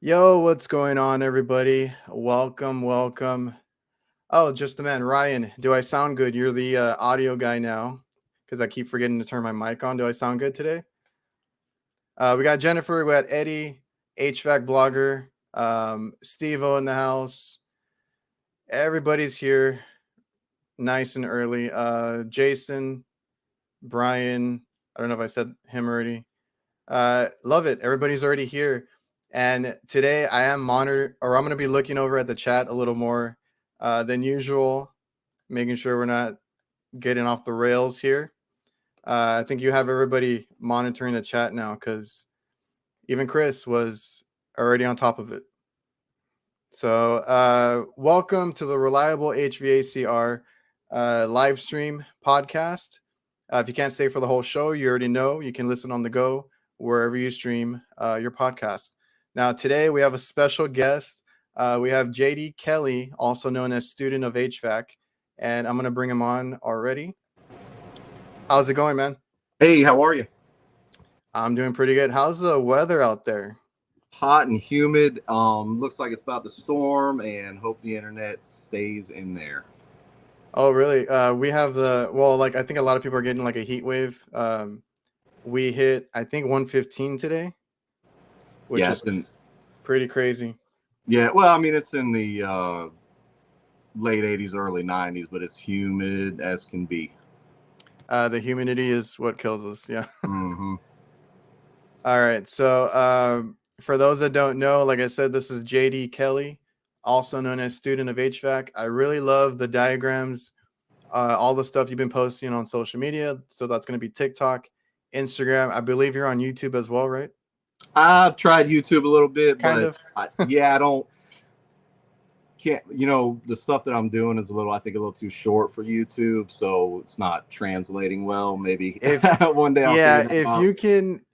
Yo, what's going on, everybody? Welcome. Oh, just the man, Ryan. Do I sound good? You're the audio guy now, because I keep forgetting to turn my mic on. Do I sound good today? We got Jennifer, we got Eddie, HVAC blogger, Steve-O in the house. Everybody's here, nice and early. Jason, Brian. I don't know if I said him already. Love it. Everybody's already here. And today I'm going to be looking over at the chat a little more than usual, making sure we're not getting off the rails here. I think you have everybody monitoring the chat now because even Chris was already on top of it. So welcome to the Reliable HVACR live stream podcast. If you can't stay for the whole show, you already know you can listen on the go wherever you stream your podcast. Now, today we have a special guest. We have JD Kelly, also known as student of HVAC, and I'm going to bring him on already. How's it going, man? Hey, how are you? I'm doing pretty good. How's the weather out there? Hot and humid. Looks like it's about to storm, and hope the internet stays in there. Oh, really? We have I think a lot of people are getting like a heat wave. We hit, I think, 115 today, which is pretty crazy. Yeah, well, I mean, it's in the late 80s, early 90s, but it's humid as can be. The humidity is what kills us. Yeah. Mm-hmm. All right. So for those that don't know, like I said, this is JD Kelly, also known as student of HVAC. I really love the diagrams, all the stuff you've been posting on social media. So that's going to be TikTok, Instagram. I believe you're on YouTube as well, right? I've tried YouTube a little bit, I can't, the stuff that I'm doing is I think a little too short for YouTube, so it's not translating well. Maybe one day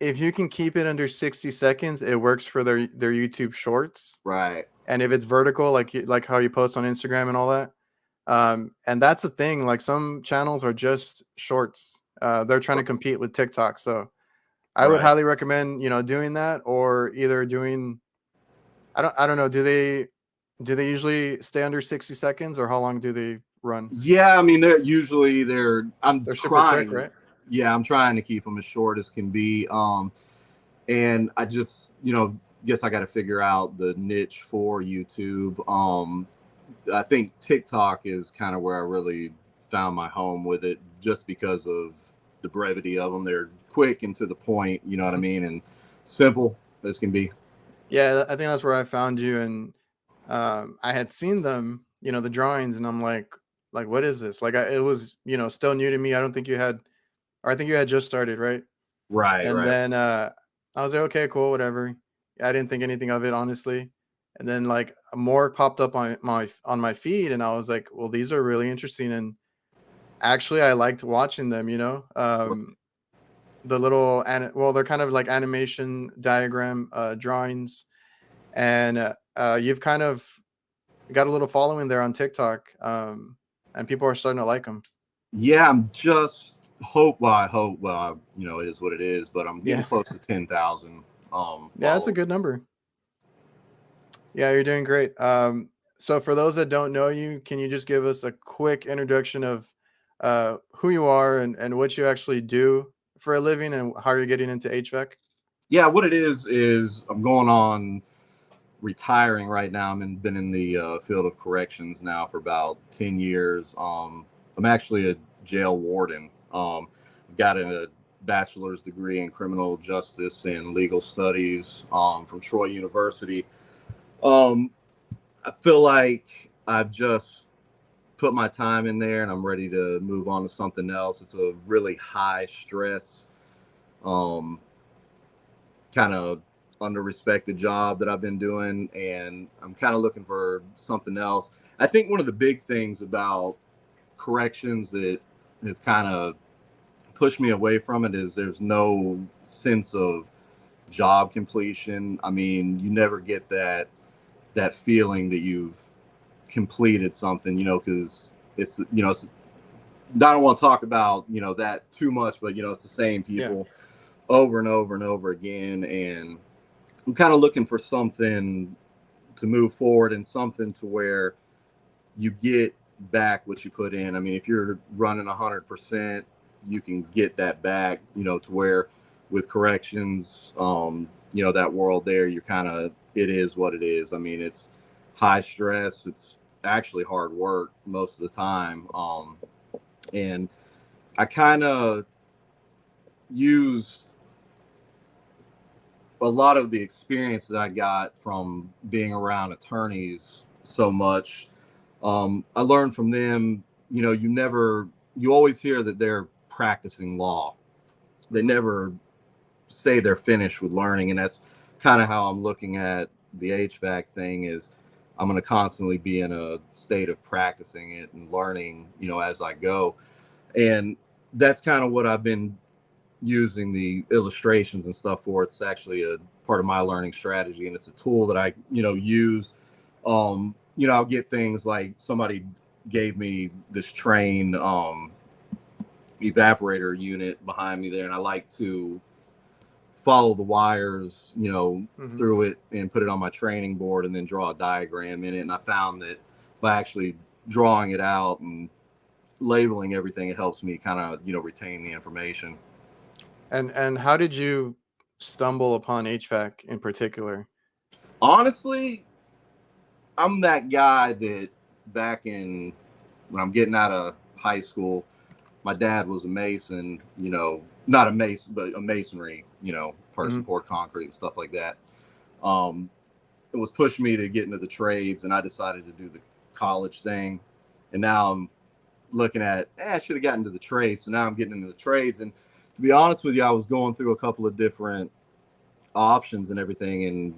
if you can keep it under 60 seconds, it works for their YouTube shorts. Right. And if it's vertical, like how you post on Instagram and all that. And that's the thing, like some channels are just shorts. They're trying to compete with TikTok. So I would highly recommend, doing that, or either doing, I don't know. Do they usually stay under 60 seconds, or how long do they run? Yeah. I mean, they're super quick, right? Yeah. I'm trying to keep them as short as can be. And I just, guess I got to figure out the niche for YouTube. I think TikTok is kind of where I really found my home with it, just because of the brevity of them. They're quick and to the point, you know what I mean, and simple as can be. Yeah, I think that's where I found you, and I had seen them, the drawings, and I'm like, what is this? Like, it was, still new to me. I think you had just started, right? Right. And then I was like, okay, cool, whatever. I didn't think anything of it, honestly. And then like more popped up on my feed, and I was like, well, these are really interesting, and actually I liked watching them. The little they're kind of like animation diagram drawings, and you've kind of got a little following there on TikTok, and people are starting to like them. Yeah, I'm just I hope. Well, it is what it is, but I'm getting close to 10,000. Yeah, that's a good number. Yeah, you're doing great. So for those that don't know you, can you just give us a quick introduction of who you are and what you actually do for a living and how you're getting into HVAC? Yeah, what it is I'm going on retiring right now. Been in the field of corrections now for about 10 years. I'm actually a jail warden. Got a bachelor's degree in criminal justice and legal studies from Troy University. I feel like I've just put my time in there and I'm ready to move on to something else. It's a really high stress, kind of under-respected job that I've been doing, and I'm kind of looking for something else. I think one of the big things about corrections that have kind of pushed me away from it is there's no sense of job completion. I mean, you never get that feeling that you've completed something, because it's, I don't want to talk about, that too much, but, it's the same people over and over and over again. And I'm kind of looking for something to move forward and something to where you get back what you put in. I mean, if you're running 100%, you can get that back, to where with corrections, that world there, you're kind of, it is what it is. I mean, it's high stress. It's actually hard work most of the time. And I kind of used a lot of the experience that I got from being around attorneys so much. I learned from them, you always hear that they're practicing law. They never say they're finished with learning. And that's kind of how I'm looking at the HVAC thing is I'm going to constantly be in a state of practicing it and learning, as I go. And that's kind of what I've been using the illustrations and stuff for. It's actually a part of my learning strategy, and it's a tool that I use. I'll get things like somebody gave me this Train evaporator unit behind me there, and I like to follow the wires through it and put it on my training board and then draw a diagram in it. And I found that by actually drawing it out and labeling everything, it helps me kind of retain the information. And how did you stumble upon HVAC in particular? Honestly, I'm that guy that back in when I'm getting out of high school, my dad was a mason, not a mason, but a masonry, person, poured concrete and stuff like that. It was pushing me to get into the trades, and I decided to do the college thing. And now I'm looking at, I should have gotten into the trades. So now I'm getting into the trades. And to be honest with you, I was going through a couple of different options and everything, and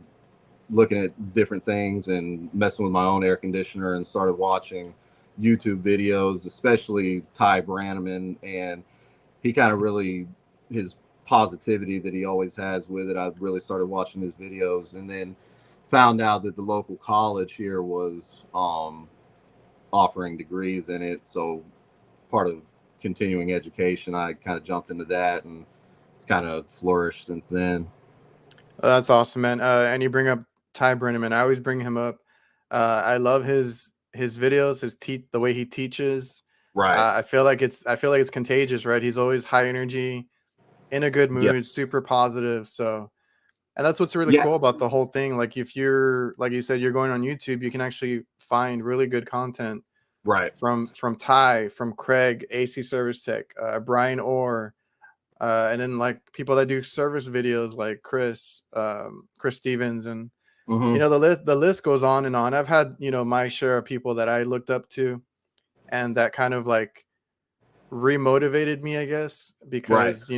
looking at different things and messing with my own air conditioner, and started watching YouTube videos, especially Ty Brannaman. And he kind of really, his positivity that he always has with it, I really started watching his videos, and then found out that the local college here was offering degrees in it. So part of continuing education, I kind of jumped into that, and it's kind of flourished since then. Oh, that's awesome, man. And you bring up Ty Brenneman. I always bring him up. I love his videos, the way he teaches. Right. I feel like it's contagious, right? He's always high energy, in a good Yeah. mood, super positive. So, and that's what's really Yeah. cool about the whole thing. Like if you're, like you said, you're going on YouTube, you can actually find really good content Right. from Ty, from Craig, AC Service Tech, Brian Orr, and then like people that do service videos like Chris Stevens, and Mm-hmm. the list goes on and on. I've had my share of people that I looked up to, and that kind of like remotivated me, I guess, Right. because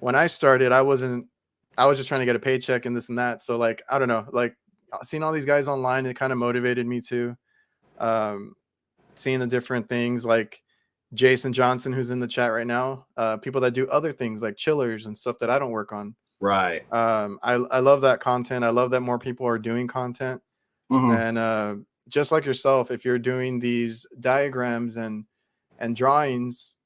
when I started, I was just trying to get a paycheck and this and that. So like I don't know, like seeing all these guys online, it kind of motivated me too. Um, Seeing the different things like Jason Johnson, who's in the chat right now, people that do other things like chillers and stuff that I don't work on. Right. I love that content. I love that more people are doing content. Mm-hmm. And just like yourself, if you're doing these diagrams and drawings,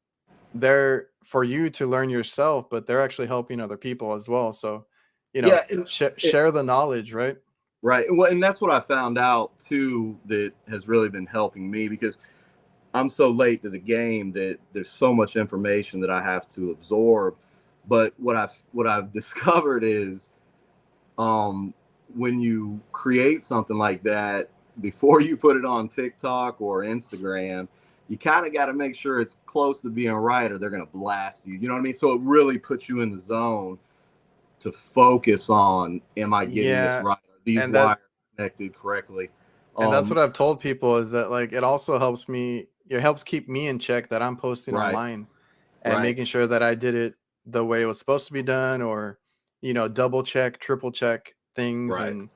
they're for you to learn yourself, but they're actually helping other people as well. So, Yeah. And share the knowledge, right? right. Well, and that's what I found out too, that has really been helping me, because I'm so late to the game that there's so much information that I have to absorb. But what I've discovered is, um, when you create something like that, before you put it on TikTok or Instagram, you kind of got to make sure it's close to being right, or they're going to blast you. You know what I mean? So it really puts you in the zone to focus on, am I getting this Yeah, right? Are these and that wires connected correctly? and that's Um, what I've told people is that like it also helps me. It helps keep me in check that I'm posting right, online and right, making sure that I did it the way it was supposed to be done, or double check, triple check things, right. and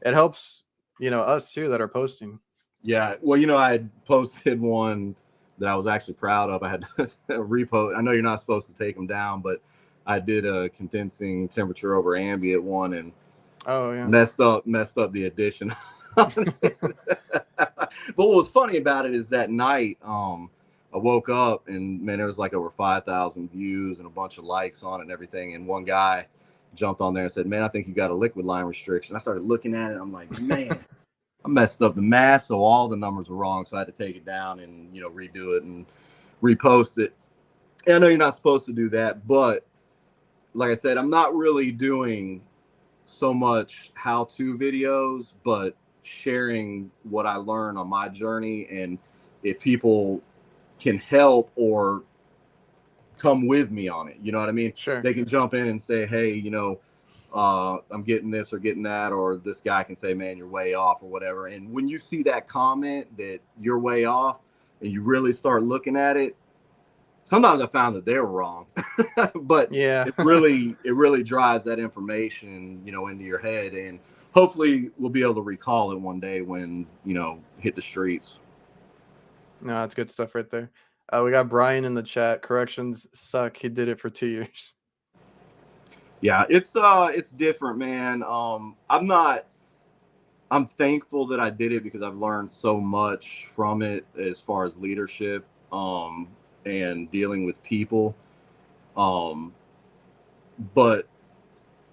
it helps us too that are posting. Yeah. Well, I had posted one that I was actually proud of. I had to repost. I know you're not supposed to take them down, but I did a condensing temperature over ambient one, and Oh yeah. messed up the addition. But what was funny about it is that night, I woke up and man, there was like over 5,000 views and a bunch of likes on it and everything. And one guy, jumped on there and said, man, I think you got a liquid line restriction. I started looking at it. I'm like, man, I messed up the math. So all the numbers were wrong. So I had to take it down and, redo it and repost it. And I know you're not supposed to do that, but like I said, I'm not really doing so much how-to videos, but sharing what I learned on my journey. And if people can help or come with me on it, you know what I mean? Sure. They can jump in and say, hey, I'm getting this or getting that, or this guy can say, man, you're way off or whatever. And when you see that comment that you're way off and you really start looking at it, sometimes I found that they're wrong, but Yeah. it really drives that information, into your head, and hopefully we'll be able to recall it one day when, hit the streets. No, that's good stuff right there. We got Brian in the chat. Corrections suck. He did it for 2 years. Yeah, it's different, man. I'm thankful that I did it because I've learned so much from it as far as leadership, and dealing with people. But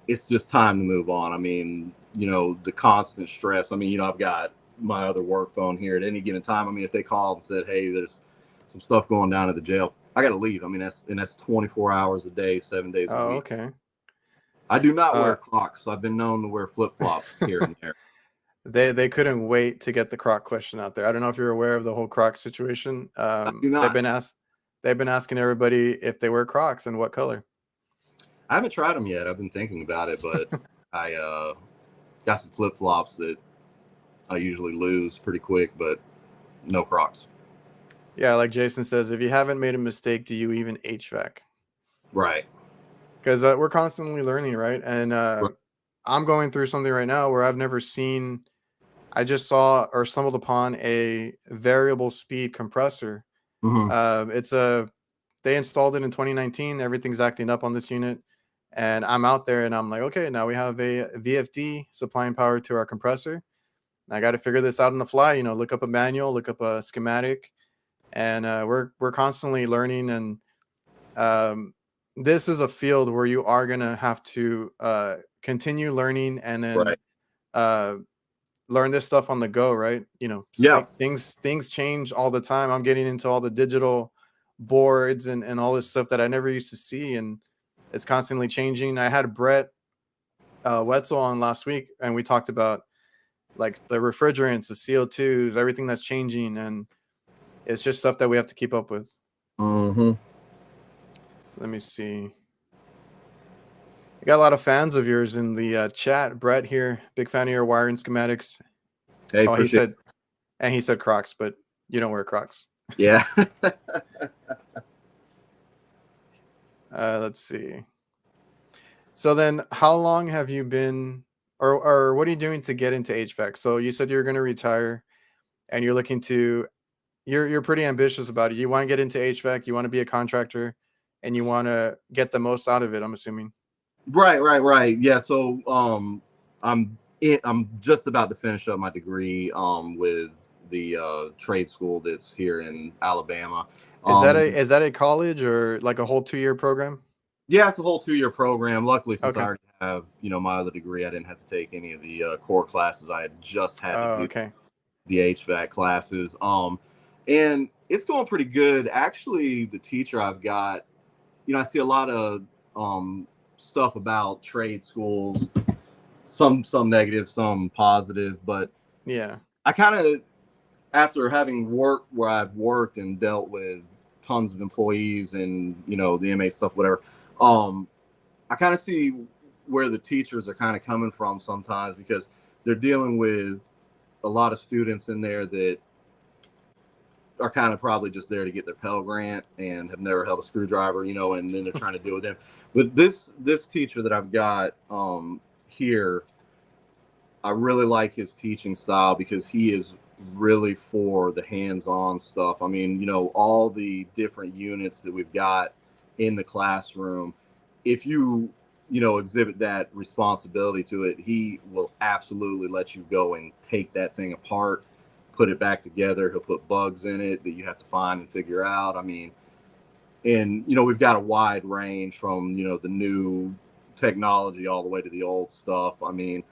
it's just time to move on. I mean, the constant stress. I mean, I've got my other work phone here at any given time. I mean, if they called and said, hey, there's some stuff going down at the jail, I got to leave. I mean, that's 24 hours a day, 7 days a week. Okay. I do not wear Crocs, so I've been known to wear flip-flops here and there. They couldn't wait to get the Croc question out there. I don't know if you're aware of the whole Croc situation. I do not. They've been asking everybody if they wear Crocs and what color. I haven't tried them yet. I've been thinking about it, but I got some flip-flops that I usually lose pretty quick, but no Crocs. Yeah, like Jason says, if you haven't made a mistake, do you even HVAC? Right. Because we're constantly learning, right? And Right. I'm going through something right now where I've never seen. I just saw or stumbled upon a variable speed compressor. Mm-hmm. They installed it in 2019. Everything's acting up on this unit. And I'm out there and I'm like, okay, now we have a VFD supplying power to our compressor. I got to figure this out on the fly, look up a manual, look up a schematic. And we're constantly learning. And this is a field where you are going to have to continue learning and then Right. learn this stuff on the go, right? Yeah. Things change all the time. I'm getting into all the digital boards and all this stuff that I never used to see, and it's constantly changing. I had Brett Wetzel on last week, and we talked about like the refrigerants, the CO2s, everything that's changing, and it's just stuff that we have to keep up with. Mm-hmm. Let me see. I got a lot of fans of yours in the chat. Brett here, big fan of your wiring schematics. Hey, he said Crocs, but you don't wear Crocs. Yeah. Let's see. So then how long have you been or what are you doing to get into HVAC? So you said you're going to retire and you're looking to you're pretty ambitious about it. You want to get into HVAC, you want to be a contractor, and you want to get the most out of it, I'm assuming. Right. Yeah. So I'm just about to finish up my degree with the trade school that's here in Alabama. Is that a college or like a whole 2-year program? Yeah, it's a whole 2-year program. Luckily, since Okay. I already have my other degree, I didn't have to take any of the core classes. I had just had to do the HVAC classes. And it's going pretty good. Actually, the teacher I've got, I see a lot of stuff about trade schools, some negative, some positive, but yeah, I kind of, after having worked where I've worked and dealt with tons of employees and the MA stuff, whatever, I kind of see where the teachers are kind of coming from sometimes, because they're dealing with a lot of students in there that are kind of probably just there to get their Pell Grant and have never held a screwdriver, and then they're trying to deal with them. But this teacher that I've got here, I really like his teaching style because he is really for the hands-on stuff. I mean, all the different units that we've got in the classroom, if you exhibit that responsibility to it, he will absolutely let you go and take that thing apart, put it back together. He'll put bugs in it that you have to find and figure out. I mean, and we've got a wide range from the new technology all the way to the old stuff. I mean,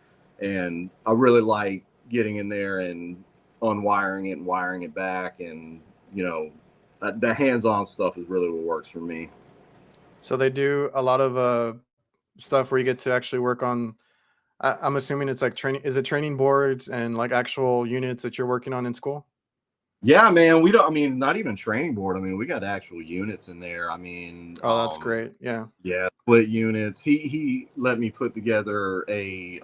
and I really like getting in there and unwiring it and wiring it back, and the hands-on stuff is really what works for me. So they do a lot of stuff where you get to actually work on. I'm assuming it's like training. Is it training boards and like actual units that you're working on in school? Yeah, man, we don't. I mean, not even training board. I mean, we got actual units in there. I mean, Oh, that's great. Yeah. yeah, split units. He let me put together a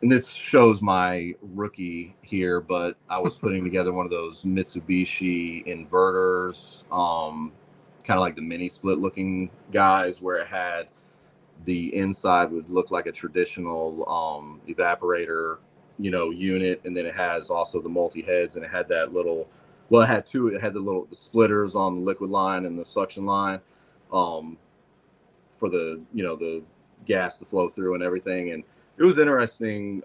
and this shows my rookie here, but I was putting together one of those Mitsubishi inverters, kind of like the mini split looking guys, where it had the inside would look like a traditional evaporator, unit, and then it has also the multi heads, and it had that little, well, it had two. It had the splitters on the liquid line and the suction line, um, for the gas to flow through and everything. And it was interesting,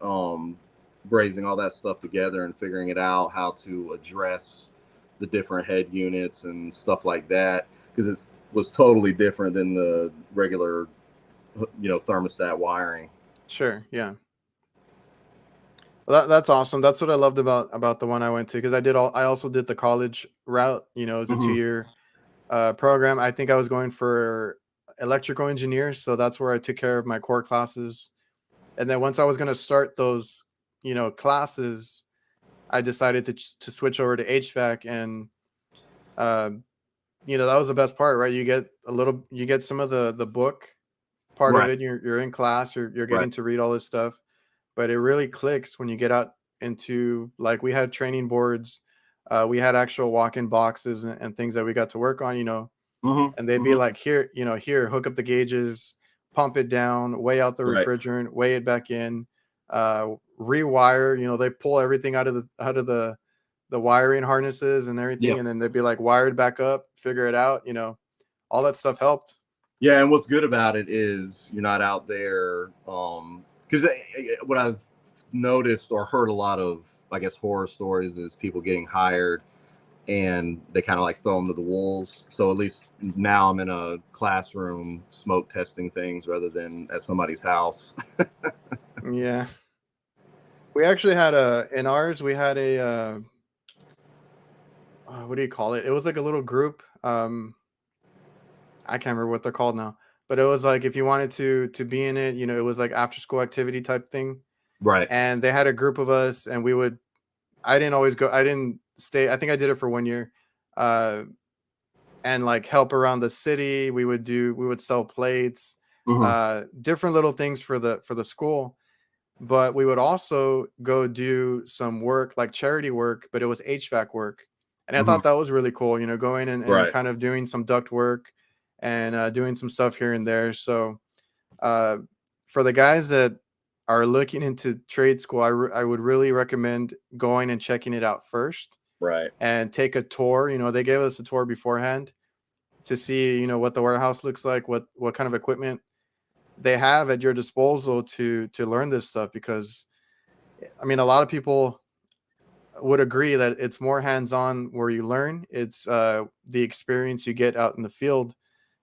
brazing all that stuff together and figuring it out how to address the different head units and stuff like that, because it was totally different than the regular thermostat wiring. Sure. Yeah. Well, that's awesome. That's what I loved about the one I went to, because I also did the college route. You know, it was a Mm-hmm. 2 year program. I think I was going for electrical engineer, so that's where I took care of my core classes. And then once I was going to start those, classes, I decided to switch over to HVAC, and uh, that was the best part, right? You get some of the book part of Right. it. You're in class, you're Right. getting to read all this stuff, but it really clicks when you get out into, like, we had training boards, we had actual walk-in boxes and things that we got to work on, and Mm-hmm. they'd be Mm-hmm. like, here, hook up the gauges, pump it down, weigh out the Right. refrigerant, weigh it back in, rewire. They pull everything out of the wiring harnesses and everything, Yeah. and then they'd be like, wired back up, figure it out. All that stuff helped. Yeah, and what's good about it is you're not out there, because what I've noticed or heard a lot of, I guess, horror stories is people getting hired and they kind of like throw them to the wolves. So at least now I'm in a classroom smoke testing things rather than at somebody's house. Yeah, we actually had in ours we had a what do you call it? It was like a little group. I can't remember what they're called now, but it was like, if you wanted to be in it, it was like after school activity type thing. Right. And they had a group of us, and I didn't always go. I didn't stay. I think I did it for 1 year, uh, and like help around the city. We would sell plates, Mm-hmm. different little things for the school. But we would also go do some work, like charity work, but it was HVAC work. And I Mm-hmm. thought that was really cool, going and Right. kind of doing some duct work and doing some stuff here and there. So uh, for the guys that are looking into trade school, I would really recommend going and checking it out first Right. and take a tour. They gave us a tour beforehand to see, what the warehouse looks like, what kind of equipment they have at your disposal to learn this stuff. Because I mean, a lot of people would agree that it's more hands-on where you learn. It's the experience you get out in the field.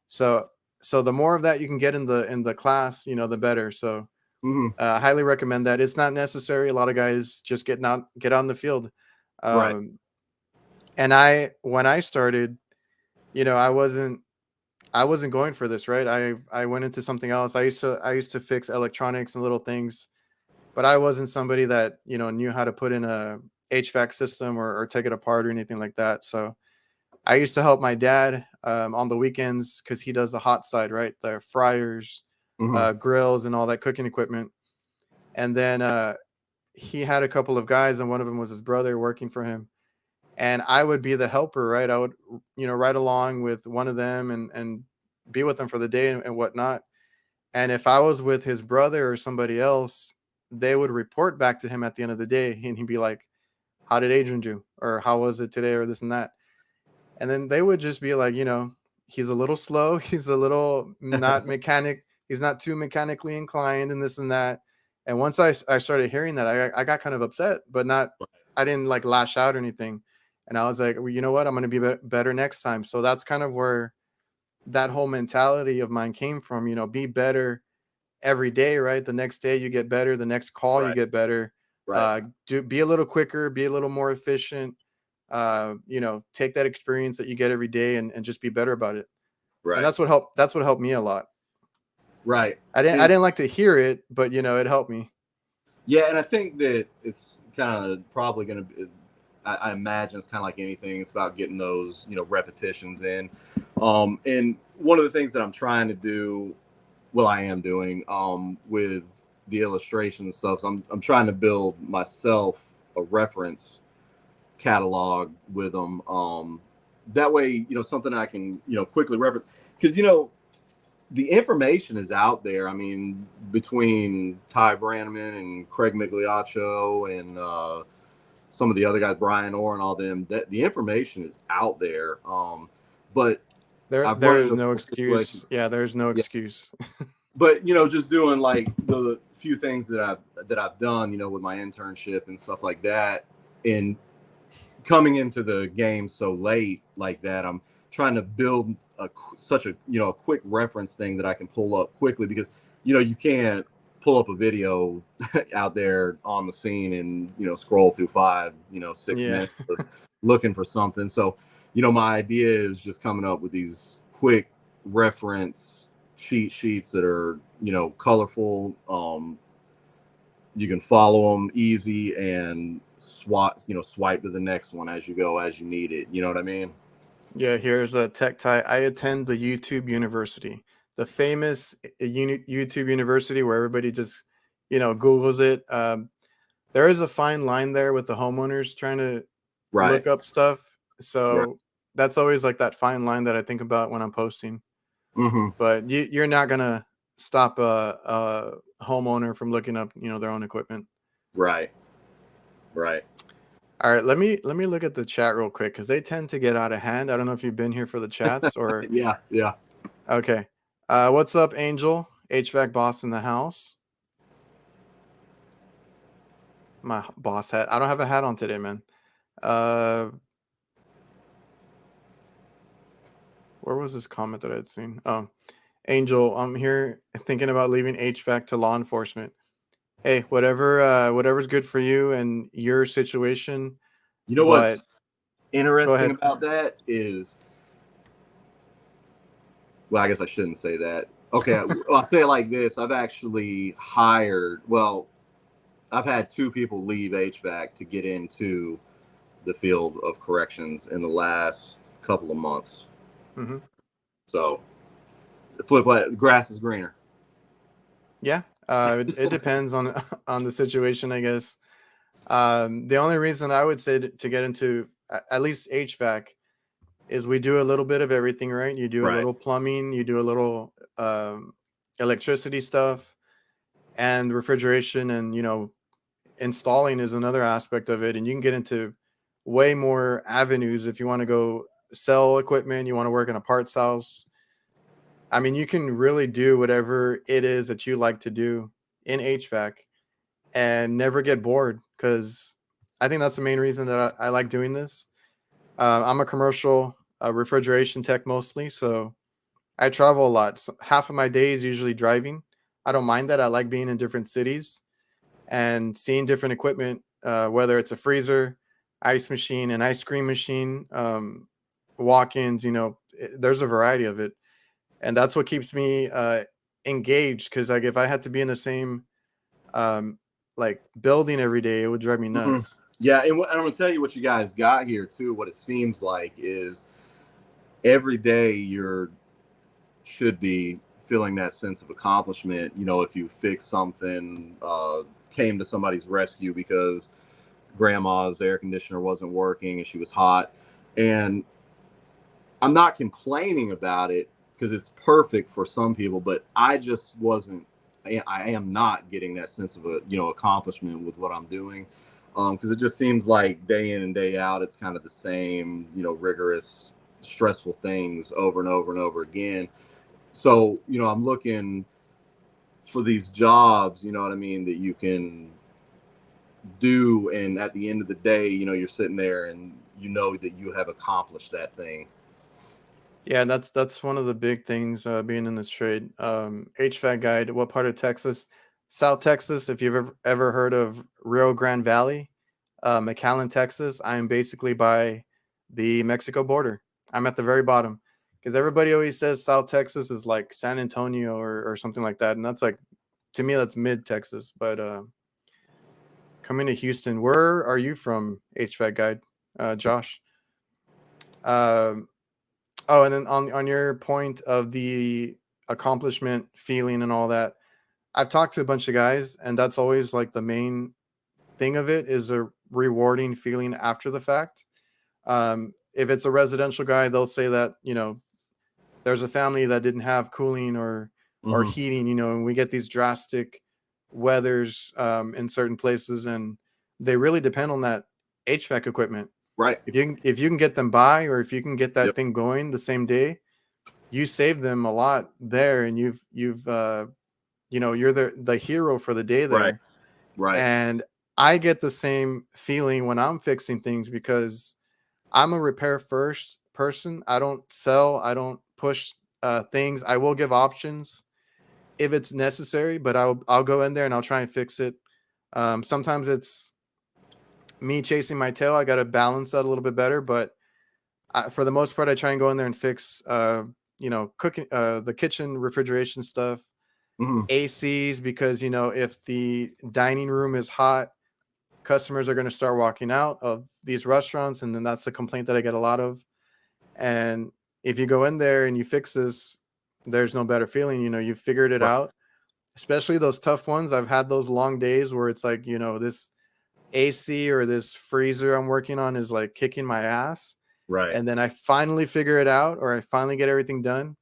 So the more of that you can get in the class, the better. So Mm-hmm. I highly recommend that. It's not necessary. A lot of guys just get out in the field. Right. Um, and when I started, I wasn't going for this, right? I went into something else. I used to fix electronics and little things, but I wasn't somebody that, knew how to put in a HVAC system or take it apart or anything like that. So I used to help my dad on the weekends, because he does the hot side, right? The fryers, Mm-hmm. grills, and all that cooking equipment. And then he had a couple of guys, and one of them was his brother working for him. And I would be the helper, right? I would, ride along with one of them and be with them for the day and whatnot. And if I was with his brother or somebody else, they would report back to him at the end of the day, and he'd be like, "How did Adrian do?" Or "How was it today?" Or this and that. And then they would just be like, "He's a little slow. He's a little not mechanic. He's not too mechanically inclined, and this and that." And once I started hearing that, I got kind of upset, but not, I didn't like lash out or anything. And I was like, well, you know what? I'm going to be better next time. So that's kind of where that whole mentality of mine came from, be better every day, right? The next day you get better, the next call you Right. get better. Right. Be a little quicker, be a little more efficient. Take that experience that you get every day and just be better about it. And Right. that's what helped me a lot. Right. I And didn't like to hear it, but it helped me. yeah, and I think that it's kind of probably going to be, I imagine it's kind of like anything. It's about getting those, repetitions in. And one of the things that I'm trying to do, well, I am doing, with the illustration and stuff, so I'm trying to build myself a reference catalog with them. That way, something I can, quickly reference, because, the information is out there. I mean, between Ty Brannaman and Craig Migliaccio and some of the other guys, Brian Orr and all them, that the information is out there. But I've run There's into no situations. excuse. Yeah, there's no Yeah, excuse. but just doing like the few things that I've done, with my internship and stuff like that, and coming into the game so late like that, I'm trying to build such a a quick reference thing that I can pull up quickly, because you can't pull up a video out there on the scene and scroll through 6 Yeah. minutes of looking for something. So my idea is just coming up with these quick reference cheat sheets that are colorful. You can follow them easy and swipe to the next one as you go, as you need it. You know what I mean? Yeah, here's a tech tie. I attend the YouTube University, the famous YouTube University where everybody just, Googles it. There is a fine line there with the homeowners trying to Right. look up stuff. Right. So that's always like that fine line that I think about when I'm posting. Mm-hmm. But you're not gonna stop a homeowner from looking up, their own equipment. Right. Right. All right, let me look at the chat real quick because they tend to get out of hand. I don't know if you've been here for the chats or Yeah. Yeah. okay. What's up, Angel? HVAC boss in the house. My boss hat. I don't have a hat on today, man. Uh, where was this comment that I had seen? Oh, Angel, I'm here thinking about leaving HVAC to law enforcement. Hey, whatever's good for you and your situation, You know but what's go interesting ahead. about that is, well, I guess I shouldn't say that. Okay, well, I'll say it like this. I've had two people leave HVAC to get into the field of corrections in the last couple of months. Hmm. So, the grass is greener. Yeah, it depends on on the situation, I guess. The only reason I would say to get into at least HVAC is we do a little bit of everything, right? You do a Right. little plumbing, you do a little electricity stuff, and refrigeration, and installing is another aspect of it. And you can get into way more avenues if you want to go sell equipment, you want to work in a parts house. I mean, you can really do whatever it is that you like to do in HVAC and never get bored because I think that's the main reason that I like doing this. I'm a commercial refrigeration tech mostly, so I travel a lot. So half of my day is usually driving. I don't mind that. I like being in different cities and seeing different equipment, whether it's a freezer, ice machine, an ice cream machine, walk-ins. There's a variety of it, and that's what keeps me engaged. Because like if I had to be in the same um, like building every day, it would drive me Mm-hmm. nuts. Yeah, and I'm gonna tell you what you guys got here too. What it seems like is every day you're should be feeling that sense of accomplishment. If you fix something, came to somebody's rescue because grandma's air conditioner wasn't working and she was hot, and I'm not complaining about it because it's perfect for some people, but I just wasn't. I am not getting that sense of accomplishment with what I'm doing, because it just seems like day in and day out it's kind of the same rigorous, stressful things over and over and over again. So I'm looking for these jobs, you know what I mean, that you can do, and at the end of the day, you're sitting there and that you have accomplished that thing. Yeah, that's one of the big things being in this trade. HVAC guide. What part of Texas? South Texas. If you've ever heard of Rio Grande Valley, McAllen, Texas. I'm basically by the Mexico border. I'm at the very bottom because everybody always says South Texas is like San Antonio or something like that, and that's like to me that's mid Texas. But coming to Houston, where are you from? HVAC guide, Josh. Um, Oh, and then on your point of the accomplishment feeling and all that, I've talked to a bunch of guys, and that's always like the main thing of it is a rewarding feeling after the fact. If it's a residential guy, they'll say that there's a family that didn't have cooling or Hmm. heating, and we get these drastic weathers in certain places, and they really depend on that HVAC equipment. Right. If you can get them by, or if you can get that Yep. thing going the same day, you save them a lot there, and you're the hero for the day Right. there. Right. And I get the same feeling when I'm fixing things because I'm a repair first person. I don't sell, I don't push things. I will give options if it's necessary, but I'll go in there and I'll try and fix it. Sometimes it's me chasing my tail. I got to balance that a little bit better, but for the most part, I try and go in there and fix cooking, the kitchen refrigeration stuff, Hmm. ACs, because if the dining room is hot, customers are going to start walking out of these restaurants, and then that's a complaint that I get a lot of. And if you go in there and you fix this, there's no better feeling. You figured it Right. out. Especially those tough ones. I've had those long days where it's like this AC or this freezer I'm working on is like kicking my ass, Right. and then I finally figure it out, or I finally get everything done,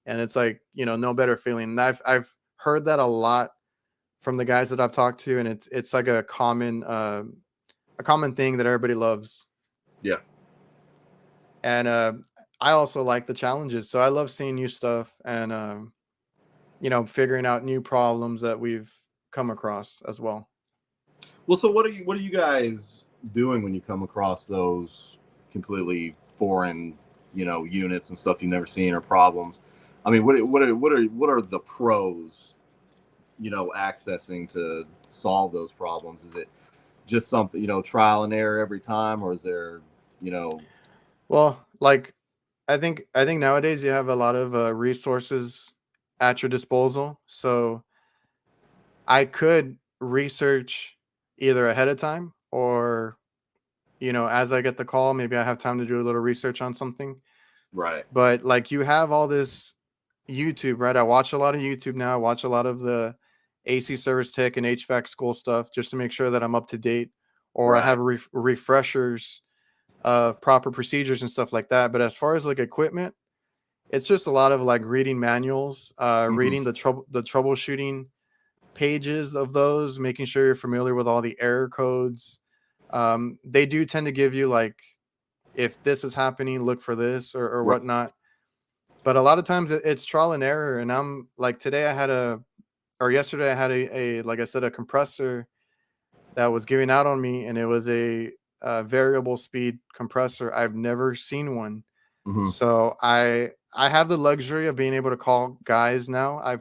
and it's like no better feeling. And I've heard that a lot from the guys that I've talked to, and it's like a common thing that everybody loves. Yeah. And I also like the challenges, so I love seeing new stuff and figuring out new problems that we've come across as well. Well, so what are you guys doing when you come across those completely foreign, units and stuff you've never seen or problems? I mean, what are the pros, accessing to solve those problems? Is it just something, trial and error every time, or is there, you know, Well, like I think nowadays you have a lot of resources at your disposal, so I could research either ahead of time or as I get the call, maybe I have time to do a little research on something. right? But like you have all this YouTube, right? I watch a lot of YouTube now. I watch a lot of the AC service tech and HVAC school stuff just to make sure that I'm up to date, or I Right. have refreshers of proper procedures and stuff like that. But as far as like equipment, it's just a lot of like reading manuals, Hmm. reading the troubleshooting pages of those, making sure you're familiar with all the error codes. They do tend to give you like, if this is happening, look for this or Right. whatnot. But a lot of times it's trial and error. And I'm like, yesterday I had like I said, a compressor that was giving out on me, and it was a variable speed compressor. I've never seen one. Hmm. So I have the luxury of being able to call guys now.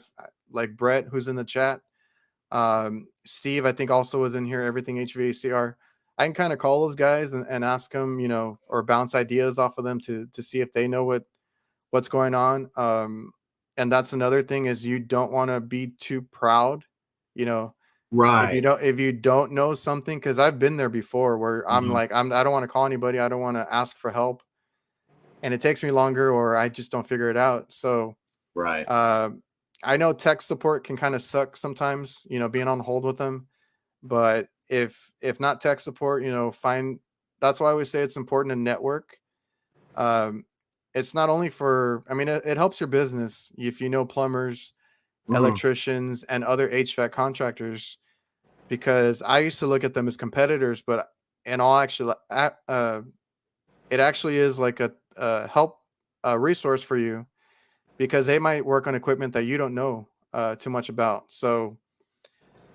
Like Brett, who's in the chat. Steve, I think also was in here, everything HVACR. I can kind of call those guys and ask them, or bounce ideas off of them to see if they know what's going on. And that's another thing is you don't want to be too proud, you know, Right. if you don't know something, because I've been there before where I'm Hmm. like, I don't want to call anybody, I don't want to ask for help, and it takes me longer, or I just don't figure it out. So Right. uh, I know tech support can kind of suck sometimes, being on hold with them. But if not tech support, find. That's why we say it's important to network. Um, it's not only for. I mean, it helps your business if you know plumbers, Hmm. electricians, and other HVAC contractors. Because I used to look at them as competitors, but in all actually, it actually is like a help, a resource for you, because they might work on equipment that you don't know too much about. So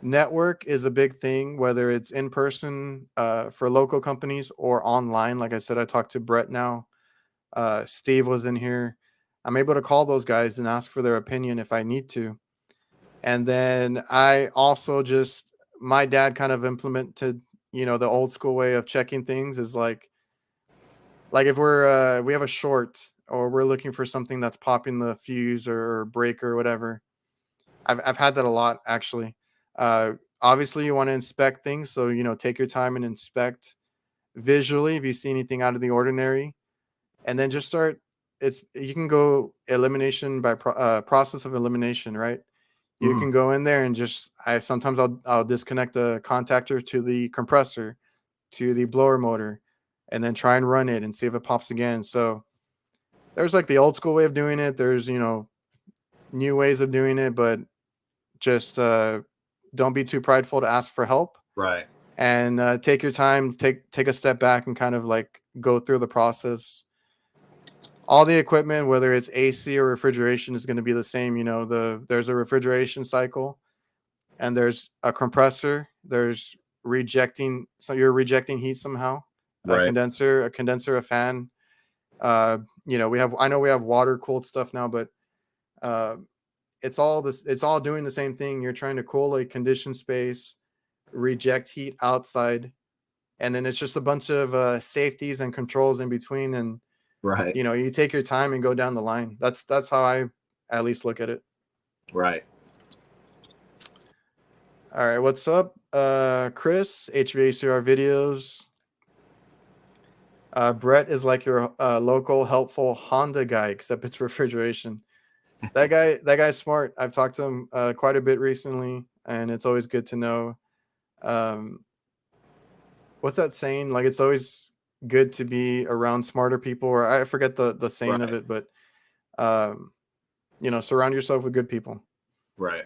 network is a big thing, whether it's in person for local companies or online. Like I said, I talked to Brett now. Steve was in here. I'm able to call those guys and ask for their opinion if I need to. And then I also just, my dad kind of implemented, the old school way of checking things is like if we have a short or we're looking for something that's popping the fuse or breaker or whatever. I've had that a lot actually. Uh, Obviously you want to inspect things, so take your time and inspect visually if you see anything out of the ordinary, and then just start. You can go elimination by process of elimination, right? You Mhm. can go in there and just I'll disconnect the contactor to the compressor, to the blower motor, and then try and run it and see if it pops again. So there's like the old school way of doing it. There's new ways of doing it, but just don't be too prideful to ask for help, Right. and take your time, take a step back and kind of like go through the process. All the equipment, whether it's AC or refrigeration, is going to be the same. There's a refrigeration cycle, and there's a compressor. There's rejecting, so you're rejecting heat somehow. Right. A condenser, a fan. I know we have water cooled stuff now, but uh, it's all this. It's all doing the same thing. You're trying to cool a conditioned space, reject heat outside, and then it's just a bunch of safeties and controls in between. And Right. you take your time and go down the line. That's how I at least look at it. Right. All right, what's up, Chris? HVACR videos. Brett is like your local helpful Honda guy, except it's refrigeration. That guy's smart. I've talked to him quite a bit recently, and it's always good to know. Um, what's that saying? Like, it's always good to be around smarter people, or I forget the saying of Right. it, but um, surround yourself with good people. Right.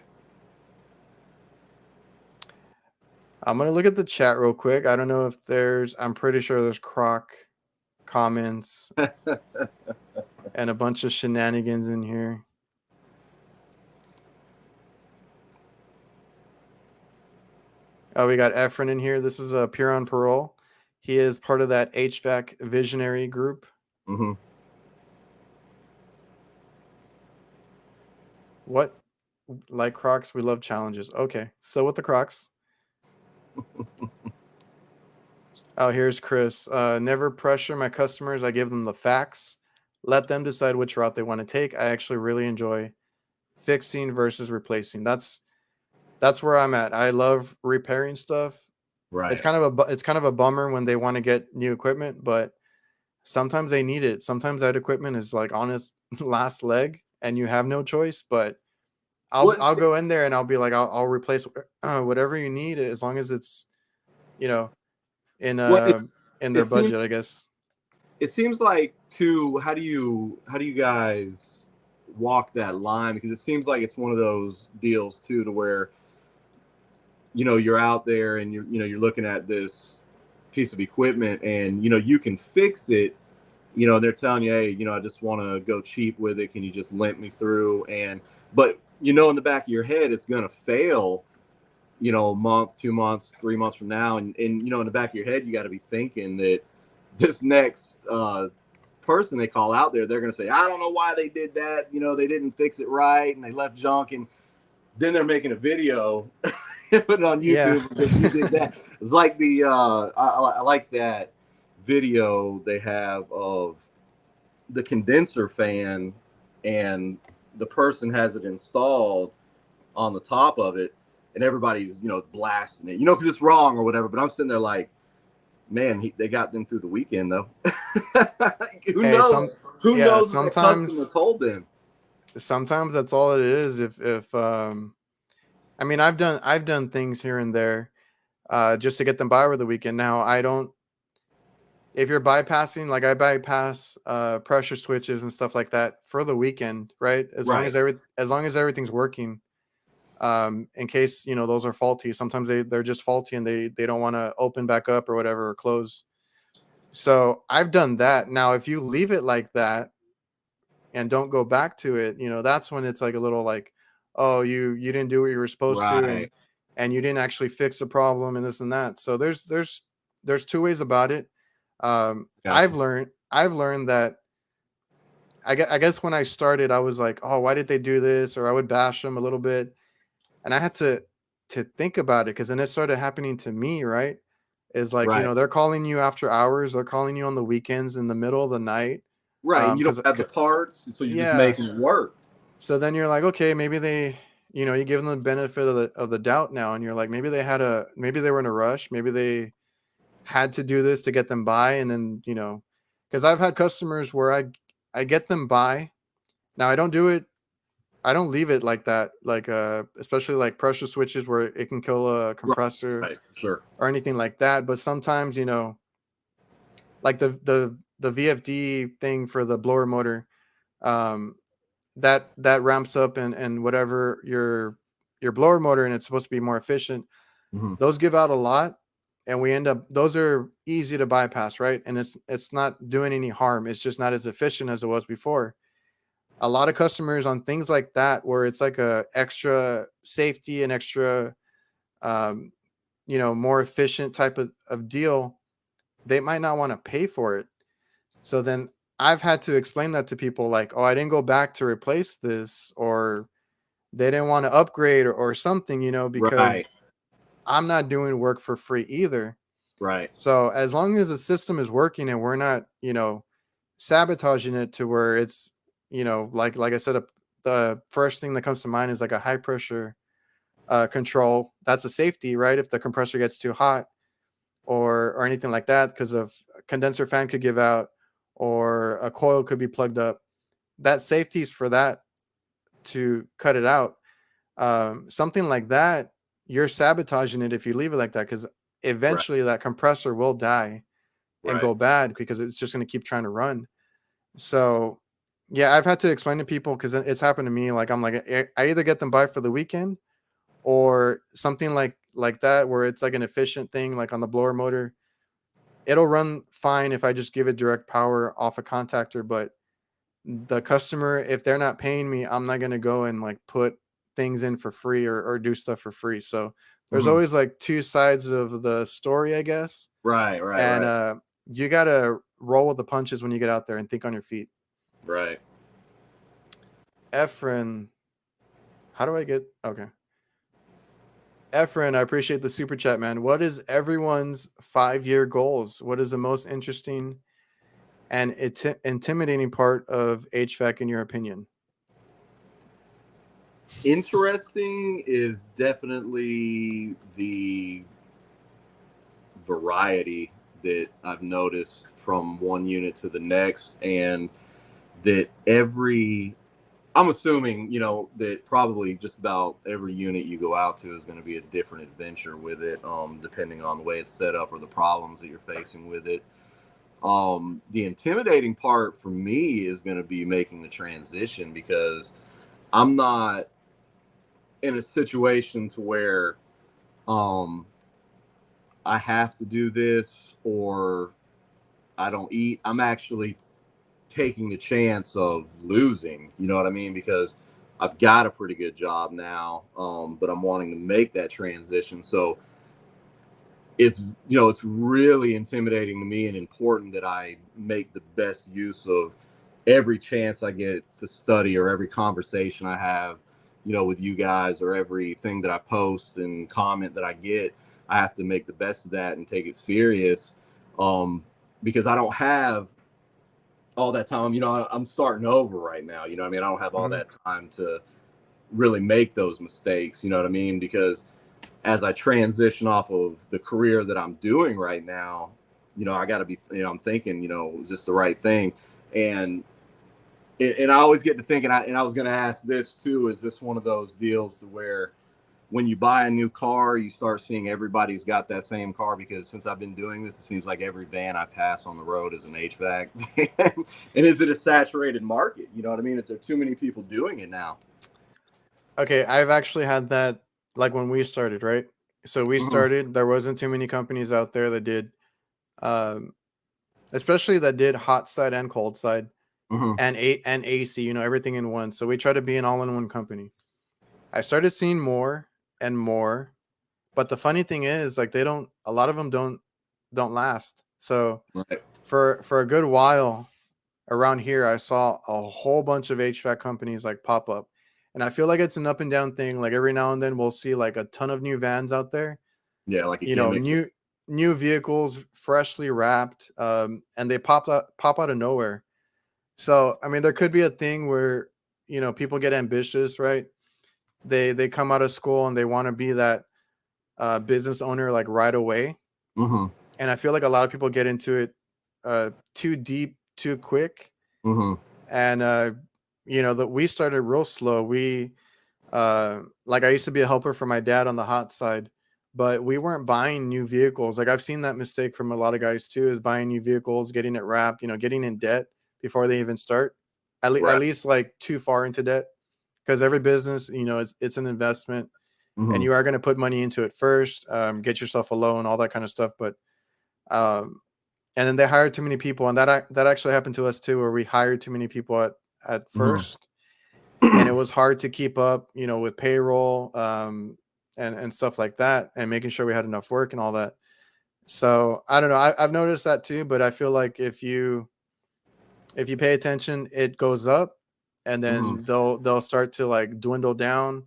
I'm gonna look at the chat real quick. I don't know if I'm pretty sure there's croc comments and a bunch of shenanigans in here. Oh, we got Efren in here. This is a Pure on Parole. He is part of that HVAC visionary group. Mm-hmm. What? Like Crocs, we love challenges. Okay, so with the Crocs. Oh, here's Chris. Never pressure my customers. I give them the facts. Let them decide which route they want to take. I actually really enjoy fixing versus replacing. That's where I'm at. I love repairing stuff. Right. It's kind of a bummer when they want to get new equipment, but sometimes they need it. Sometimes that equipment is like on its last leg, and you have no choice. But What? I'll go in there and I'll be like, I'll replace whatever you need, as long as it's you know in What? in their It seems. budget, I guess. It seems like too. How do you guys walk that line? Because it seems like it's one of those deals too, to where you're out there and you're looking at this piece of equipment and you can fix it. They're telling you, hey, I just want to go cheap with it. Can you just limp me through? But in the back of your head, it's gonna fail. A month, 2 months, 3 months from now, and in the back of your head, you got to be thinking that this next person they call out there, they're gonna say, I don't know why they did that. They didn't fix it right, and they left junk, and then they're making a video and put it on Yeah. YouTube because you did that. It's like I like that video they have of the condenser fan, and the person has it installed on the top of it, and everybody's blasting it, because it's wrong or whatever. But I'm sitting there like, man, they got them through the weekend though. Who Hey, knows? Who yeah, knows what that customer told them? sometimes that's all it is. If I mean, I've done things here and there just to get them by over the weekend. Now, I don't. If you're bypassing, like I bypass pressure switches and stuff like that for the weekend, right? Right. As long as everything's working, in case those are faulty. Sometimes they're just faulty and they don't want to open back up or whatever, or close. So I've done that. Now, if you leave it like that and don't go back to it, that's when it's like a little like, oh, you didn't do what you were supposed to, Right. and you didn't actually fix the problem and this and that. So there's two ways about it. Gotcha. I've learned that I guess when I started, I was like, oh, why did they do this? Or I would bash them a little bit, and I had to think about it because then it started happening to me, right? Is like, Right. they're calling you after hours, they're calling you on the weekends in the middle of the night. Right. And you don't Because have the parts, so you're just yeah, making it work. so then you're like, okay, maybe they, you give them the benefit of the doubt now, and you're like, maybe they were in a rush, maybe they had to do this to get them by, and then because I've had customers where I get them by. Now I don't do it. I don't leave it like that, like especially like pressure switches where it can kill a Right. compressor Right. Sure. or anything like that. But sometimes, like the VFD thing for the blower motor, um, that ramps up and whatever your blower motor, and it's supposed to be more efficient. Hmm. Those give out a lot, and we end up those are easy to bypass, right? And it's not doing any harm. It's just not as efficient as it was before. A lot of customers on things like that where it's like a extra safety and extra um, more efficient type of deal, they might not want to pay for it. So then I've had to explain that to people like, oh, I didn't go back to replace this, or they didn't want to upgrade, or something, because Right. I'm not doing work for free either. Right. So as long as the system is working and we're not, sabotaging it to where it's, like I said, the first thing that comes to mind is like a high pressure control. That's a safety, right? If the compressor gets too hot or anything like that, because of condenser fan could give out or a coil could be plugged up. That safety is for that to cut it out. Something like that, you're sabotaging it if you leave it like that, because Right. eventually that compressor will die and Right. go bad because it's just going to keep trying to run. So, yeah, I've had to explain to people because it's happened to me. Like, I'm like, I either get them by for the weekend or something like that, where it's like an efficient thing, like on the blower motor. It'll run fine if I just give it direct power off a contactor, but the customer, if they're not paying me, I'm not gonna go and like put things in for free or do stuff for free. So there's Hmm. always like two sides of the story, I guess. Right. Right. And Right. you gotta roll with the punches when you get out there and think on your feet. Right. Efren, how do I get okay? Efren, I appreciate the super chat, man. What is everyone's 5-year goals? What is the most interesting and intimidating part of HVAC in your opinion? Interesting is definitely the variety that I've noticed from one unit to the next, and that I'm assuming, that probably just about every unit you go out to is going to be a different adventure with it, depending on the way it's set up or the problems that you're facing with it. The intimidating part for me is going to be making the transition, because I'm not in a situation to where um, I have to do this or I don't eat. I'm actually taking the chance of losing, you know what I mean? Because I've got a pretty good job now, but I'm wanting to make that transition. So it's really intimidating to me and important that I make the best use of every chance I get to study, or every conversation I have, with you guys, or everything that I post and comment that I get. I have to make the best of that and take it serious, um, because I don't have all that time. I'm starting over right now. I mean, I don't have all Mhm. that time to really make those mistakes. You know what I mean? Because as I transition off of the career that I'm doing right now, I got to be, I'm thinking, is this the right thing? And I always get to thinking, and I was going to ask this too: is this one of those deals to where when you buy a new car, you start seeing everybody's got that same car? Because since I've been doing this, it seems like every van I pass on the road is an HVAC. And is it a saturated market? You know what I mean? Is there too many people doing it now? Okay, I've actually had that like when we started, right? So we Mm-hmm. started, there wasn't too many companies out there that did um especially that did hot side and cold side Mm-hmm. and AC, everything in one. So we try to be an all-in-one company. I started seeing more and more, but the funny thing is like a lot of them don't last. So Right. for a good while, around here, I saw a whole bunch of HVAC companies like pop up. And I feel like it's an up and down thing. Like every now and then we'll see like a ton of new vans out there, Yeah, like a you know, gimmick. new vehicles freshly wrapped, and they pop out of nowhere. So I mean there could be a thing where, you know, people get ambitious, right? They come out of school and they want to be that business owner like right away. Mm-hmm. And I feel like a lot of people get into it too deep, too quick. Mm-hmm. And you know, that we started real slow. We like I used to be a helper for my dad on the hot side, but we weren't buying new vehicles. Like I've seen that mistake from a lot of guys too, is buying new vehicles, getting it wrapped, you know, getting in debt before they even start. At Right. least like too far into debt, because every business, you know, it's an investment, and Mm-hmm. you are going to put money into it first, get yourself a loan, all that kind of stuff. But um, and then they hired too many people, and that actually happened to us too, where we hired too many people at first, and it Mm-hmm. was hard to keep up, you know, with payroll, and stuff like that, and making sure we had enough work and all that. So I don't know. I've noticed that too, but I feel like if you pay attention, it goes up, and Mm-hmm. then they'll start to like dwindle down.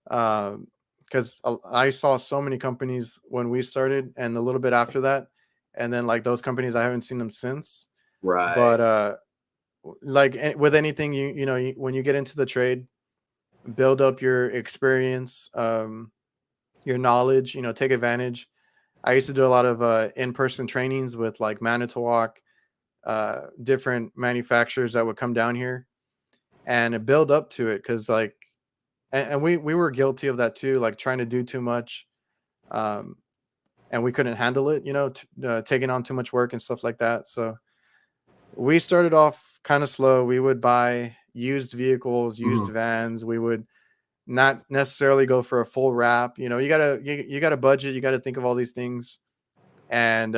Because I saw so many companies when we started, and a little bit after that, and then like those companies, I haven't seen them since. Right. But like with anything, you know, when you get into the trade, build up your experience, your knowledge, you know, take advantage. I used to do a lot of in-person trainings with like Manitowoc, different manufacturers that would come down here and build up to it. Cause like, and we were guilty of that too, like trying to do too much. Um, and we couldn't handle it, you know, taking on too much work and stuff like that. So we started off kind of slow. We would buy used vehicles, used Mm-hmm. vans. We would not necessarily go for a full wrap. You know, you gotta budget. You got to think of all these things. And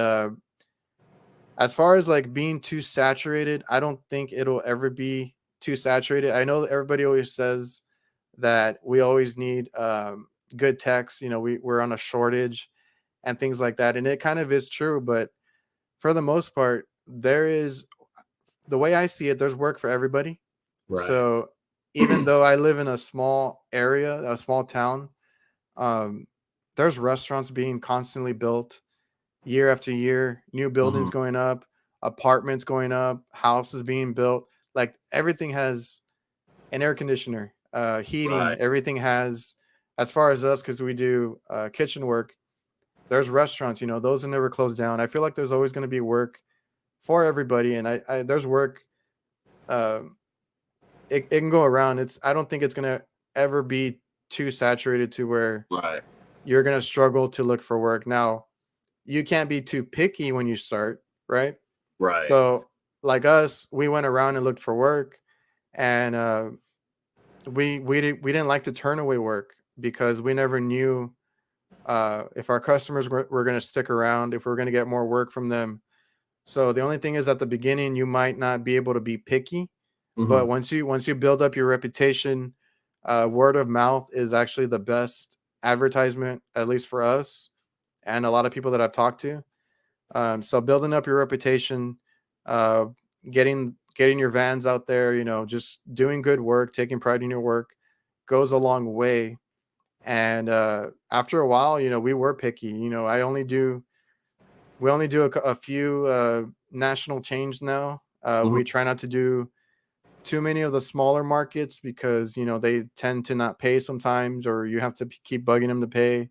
as far as like being too saturated, I don't think it'll ever be too saturated. I know that everybody always says that we always need good techs. You know, we're on a shortage and things like that, and it kind of is true. But for the most part, there is, the way I see it, there's work for everybody. Right. So even though I live in a small area, a small town, um, there's restaurants being constantly built year after year, new Mm-hmm. buildings going up, apartments going up, houses being built. Like everything has an air conditioner, heating, Right. everything has, as far as us, because we do kitchen work, there's restaurants, you know, those are never closed down. I feel like there's always going to be work for everybody. And I there's work, um, it can go around. I don't think it's going to ever be too saturated to where Right. you're going to struggle to look for work. Now, you can't be too picky when you start, right? Right. So, like us, we went around and looked for work, and we didn't like to turn away work because we never knew if our customers were going to stick around, if we are going to get more work from them. So the only thing is, at the beginning, you might not be able to be picky, Mm-hmm. but once you build up your reputation, word of mouth is actually the best advertisement, at least for us and a lot of people that I've talked to. So building up your reputation, uh, getting your vans out there, you know, just doing good work, taking pride in your work, goes a long way. And after a while, you know, we were picky. You know, we only do a few national chains now. Mm-hmm. We try not to do too many of the smaller markets because, you know, they tend to not pay sometimes, or you have to keep bugging them to pay.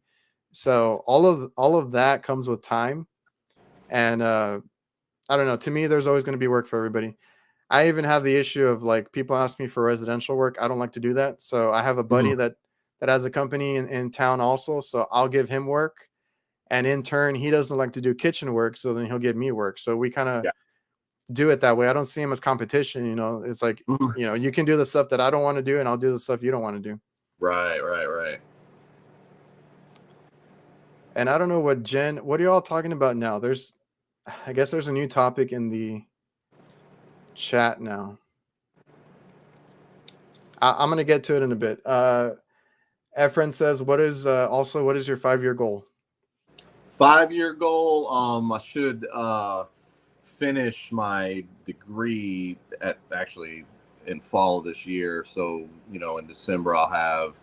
So all of that comes with time. And I don't know. To me, there's always going to be work for everybody. I even have the issue of like people ask me for residential work. I don't like to do that. So I have a Mm-hmm. buddy that has a company in town also. So I'll give him work. And in turn, he doesn't like to do kitchen work. So then he'll give me work. So we kind of Yeah. do it that way. I don't see him as competition. You know, it's like, Mm-hmm. you know, you can do the stuff that I don't want to do, and I'll do the stuff you don't want to do. Right. Right. Right. And I don't know what are y'all talking about now? I guess there's a new topic in the chat now. I'm going to get to it in a bit. Efren says, what is your 5-year goal? 5-year goal. I should finish my degree actually in fall of this year. So, in December I'll have,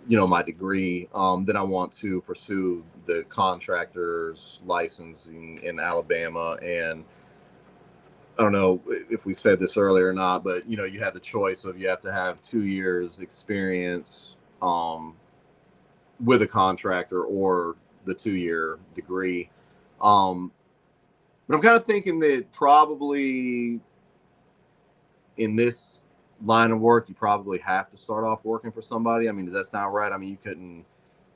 my degree. Then I want to pursue the contractor's licensing in Alabama. And I don't know if we said this earlier or not, but you have the choice of, you have to have 2 years experience with a contractor, or the 2-year degree. But I'm kind of thinking that probably in this line of work, you probably have to start off working for somebody. I mean, does that sound right? I mean,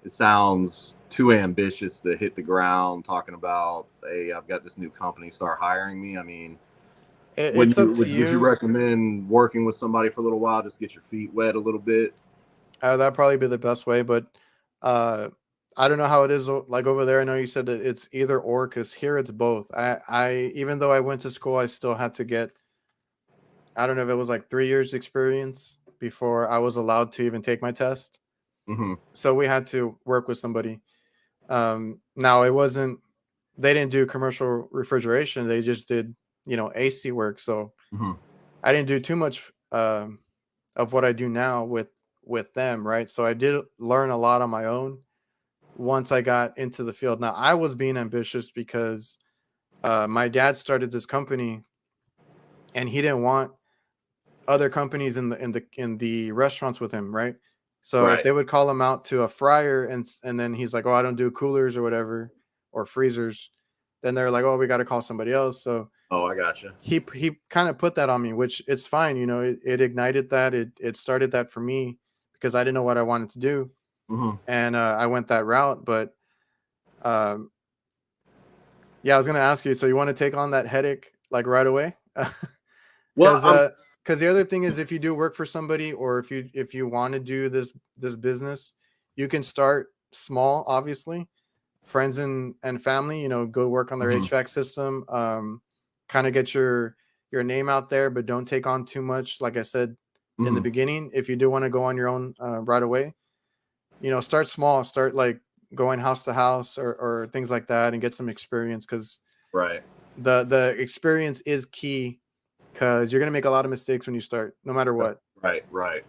it sounds too ambitious to hit the ground talking about, hey, I've got this new company, start hiring me. I mean, It's up to would you you. recommend working with somebody for a little while, just get your feet wet a little bit? That'd probably be the best way, but uh, I don't know how it is like over there. I know you said that it's either or, because here it's both. Even though I went to school, I still had to get, I don't know if it was like 3 years experience before I was allowed to even take my test. Mm-hmm. So we had to work with somebody. Now it wasn't, they didn't do commercial refrigeration. They just did, AC work. So Mm-hmm. I didn't do too much of what I do now with them, right? So I did learn a lot on my own once I got into the field. Now I was being ambitious because my dad started this company, and he didn't want other companies in the restaurants with him, right? So if Right. they would call him out to a fryer, and then he's like, "Oh, I don't do coolers or whatever, or freezers," then they're like, "Oh, we got to call somebody else." So Oh, I gotcha. he kind of put that on me, which it's fine. It ignited that. It started that for me because I didn't know what I wanted to do, Mm-hmm. and I went that route. But um, yeah, I was gonna ask you. So you want to take on that headache like right away? Well, Because the other thing is, if you do work for somebody, or if you want to do this business, you can start small, obviously. Friends and family, go work on their mm-hmm. HVAC system, kind of get your name out there, but don't take on too much. Like I said in the Mm-hmm. beginning, if you do want to go on your own right away, start small, start like going house to house, or things like that, and get some experience, because Right. the experience is key, because you're going to make a lot of mistakes when you start, no matter what. Right. Right.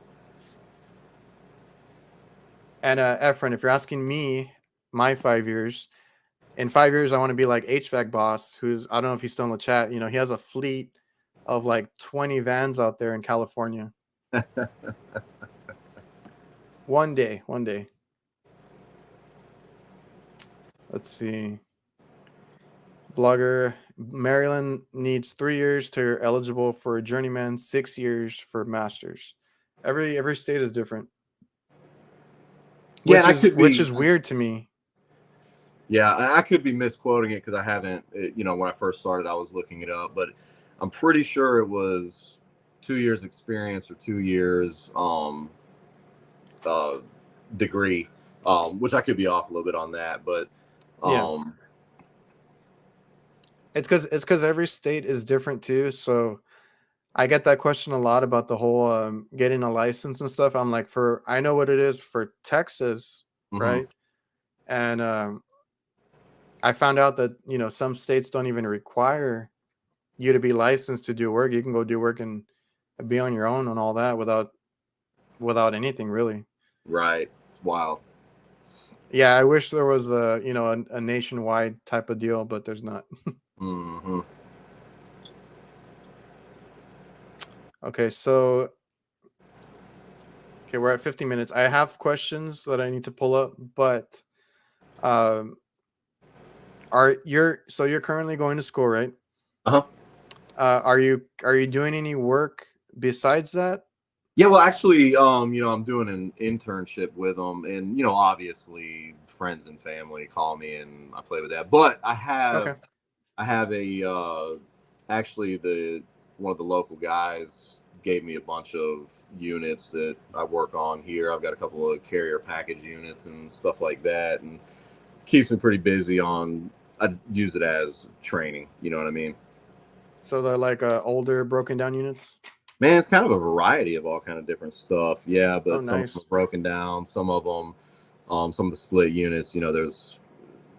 And Efren, if you're asking me, my 5 years, in 5 years, I want to be like HVAC boss, who's, I don't know if he's still in the chat. He has a fleet of like 20 vans out there in California. One day. Let's see. Blogger, Maryland needs 3 years to eligible for a journeyman, 6 years for masters. Every state is different, Yeah, which and I is could which be. is weird to me. Yeah, I could be misquoting it because I haven't. When I first started, I was looking it up, but I'm pretty sure it was 2 years experience or 2 years uh, degree, which I could be off a little bit on that, but Yeah, um, it's because every state is different too. So I get that question a lot about the whole getting a license and stuff. I'm like, I know what it is for Texas, mhm, right? And I found out that some states don't even require you to be licensed to do work. You can go do work and be on your own and all that without anything really. right, wow, Yeah, I wish there was a nationwide type of deal, but there's not. hmm Okay, so we're at 50 minutes. I have questions that I need to pull up, but um, you're currently going to school, right? uh-huh. Are you doing any work besides that? Yeah, well, actually, I'm doing an internship with them, and obviously, friends and family call me, and I play with that. But Okay. I have a actually the one of the local guys gave me a bunch of units that I work on here. I've got a couple of carrier package units and stuff like that, and keeps me pretty busy. I use it as training. You know what I mean? So they're like older broken down units. Man, it's kind of a variety of all kind of different stuff. Yeah, Oh, but some of them nice. are broken down. Some of them, some of the split units. There's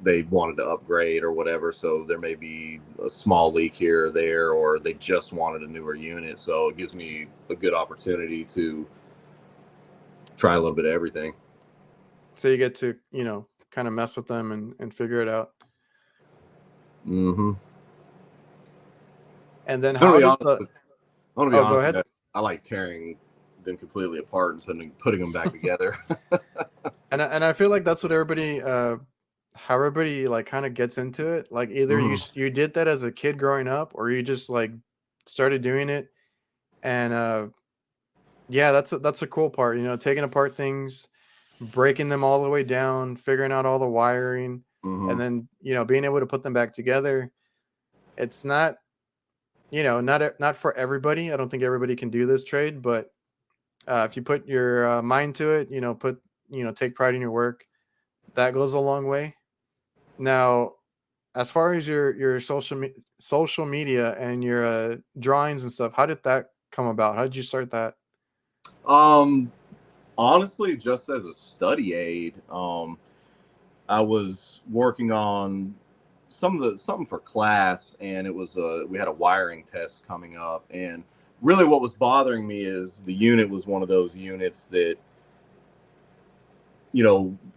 they wanted to upgrade or whatever. So there may be a small leak here or there, or they just wanted a newer unit. So it gives me a good opportunity to try a little bit of everything. So you get to, kind of mess with them and figure it out. Mm-hmm. And then I'm gonna how be did honest the with, I'm gonna be oh, go honest with ahead. you. I like tearing them completely apart and putting them back together. And I feel like that's what everybody how everybody like kind of gets into it. Like either Mm-hmm. you did that as a kid growing up, or you just like started doing it. And yeah, that's a cool part, taking apart things, breaking them all the way down, figuring out all the wiring, Mm-hmm. and then, being able to put them back together. It's not, not for everybody. I don't think everybody can do this trade, but if you put your mind to it, take pride in your work, that goes a long way. Now, as far as your social media and your drawings and stuff, how did that come about? How did you start that? Um, Honestly, just as a study aid, I was working on something for class, and it was we had a wiring test coming up, and really what was bothering me is the unit was one of those units that,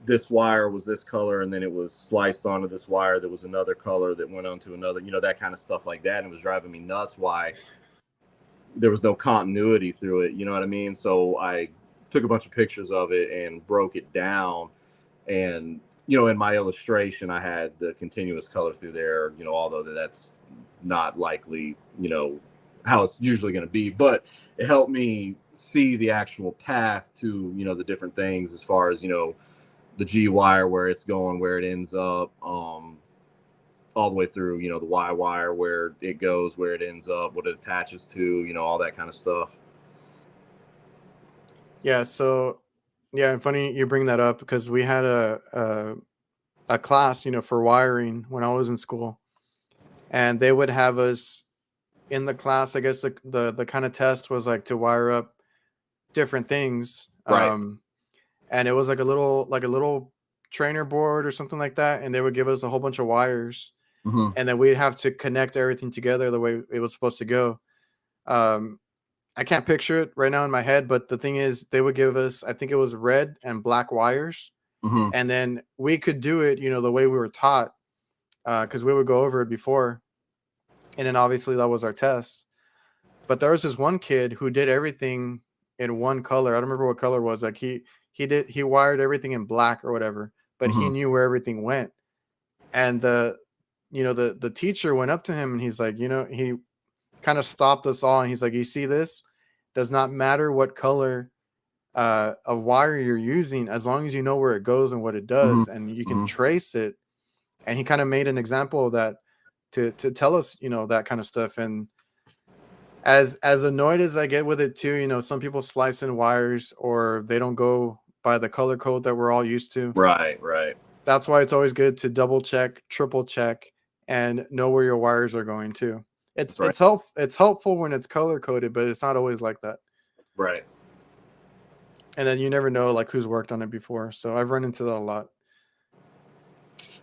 this wire was this color, and then it was spliced onto this wire that was another color that went onto another, that kind of stuff like that, and it was driving me nuts why there was no continuity through it. You know what I mean? So I took a bunch of pictures of it and broke it down. And, in my illustration, I had the continuous color through there, although that's not likely, how it's usually going to be. But it helped me see the actual path to, the different things as far as, the G wire, where it's going, where it ends up, all the way through, the Y wire, where it goes, where it ends up, what it attaches to, all that kind of stuff. Yeah, so yeah, funny you bring that up because we had a class, for wiring when I was in school, and they would have us in the class. I guess the kind of test was like to wire up different things, Right. and it was like a little trainer board or something like that, and they would give us a whole bunch of wires, Mm-hmm. and then we'd have to connect everything together the way it was supposed to go. Um, I can't picture it right now in my head, but the thing is, they would give us, I think it was red and black wires, Mm-hmm. and then we could do it, the way we were taught, because we would go over it before, and then obviously that was our test. But there was this one kid who did everything in one color. I don't remember what color it was. Like he wired everything in black or whatever, but he Mm-hmm. knew where everything went. And the teacher went up to him and he's like, he kind of stopped us all and he's like, you see this? Does not matter what color of wire you're using, as long as you know where it goes and what it Mm-hmm. does, and you can trace it. And he kind of made an example of that to tell us, that kind of stuff. And as annoyed as I get with it too, some people splice in wires or they don't go by the color code that we're all used to. Right. Right. That's why it's always good to double check, triple check, and know where your wires are going to. It's That's right. it's it's helpful when it's color coded, but it's not always like that. Right. And then you never know like who's worked on it before. So I've run into that a lot.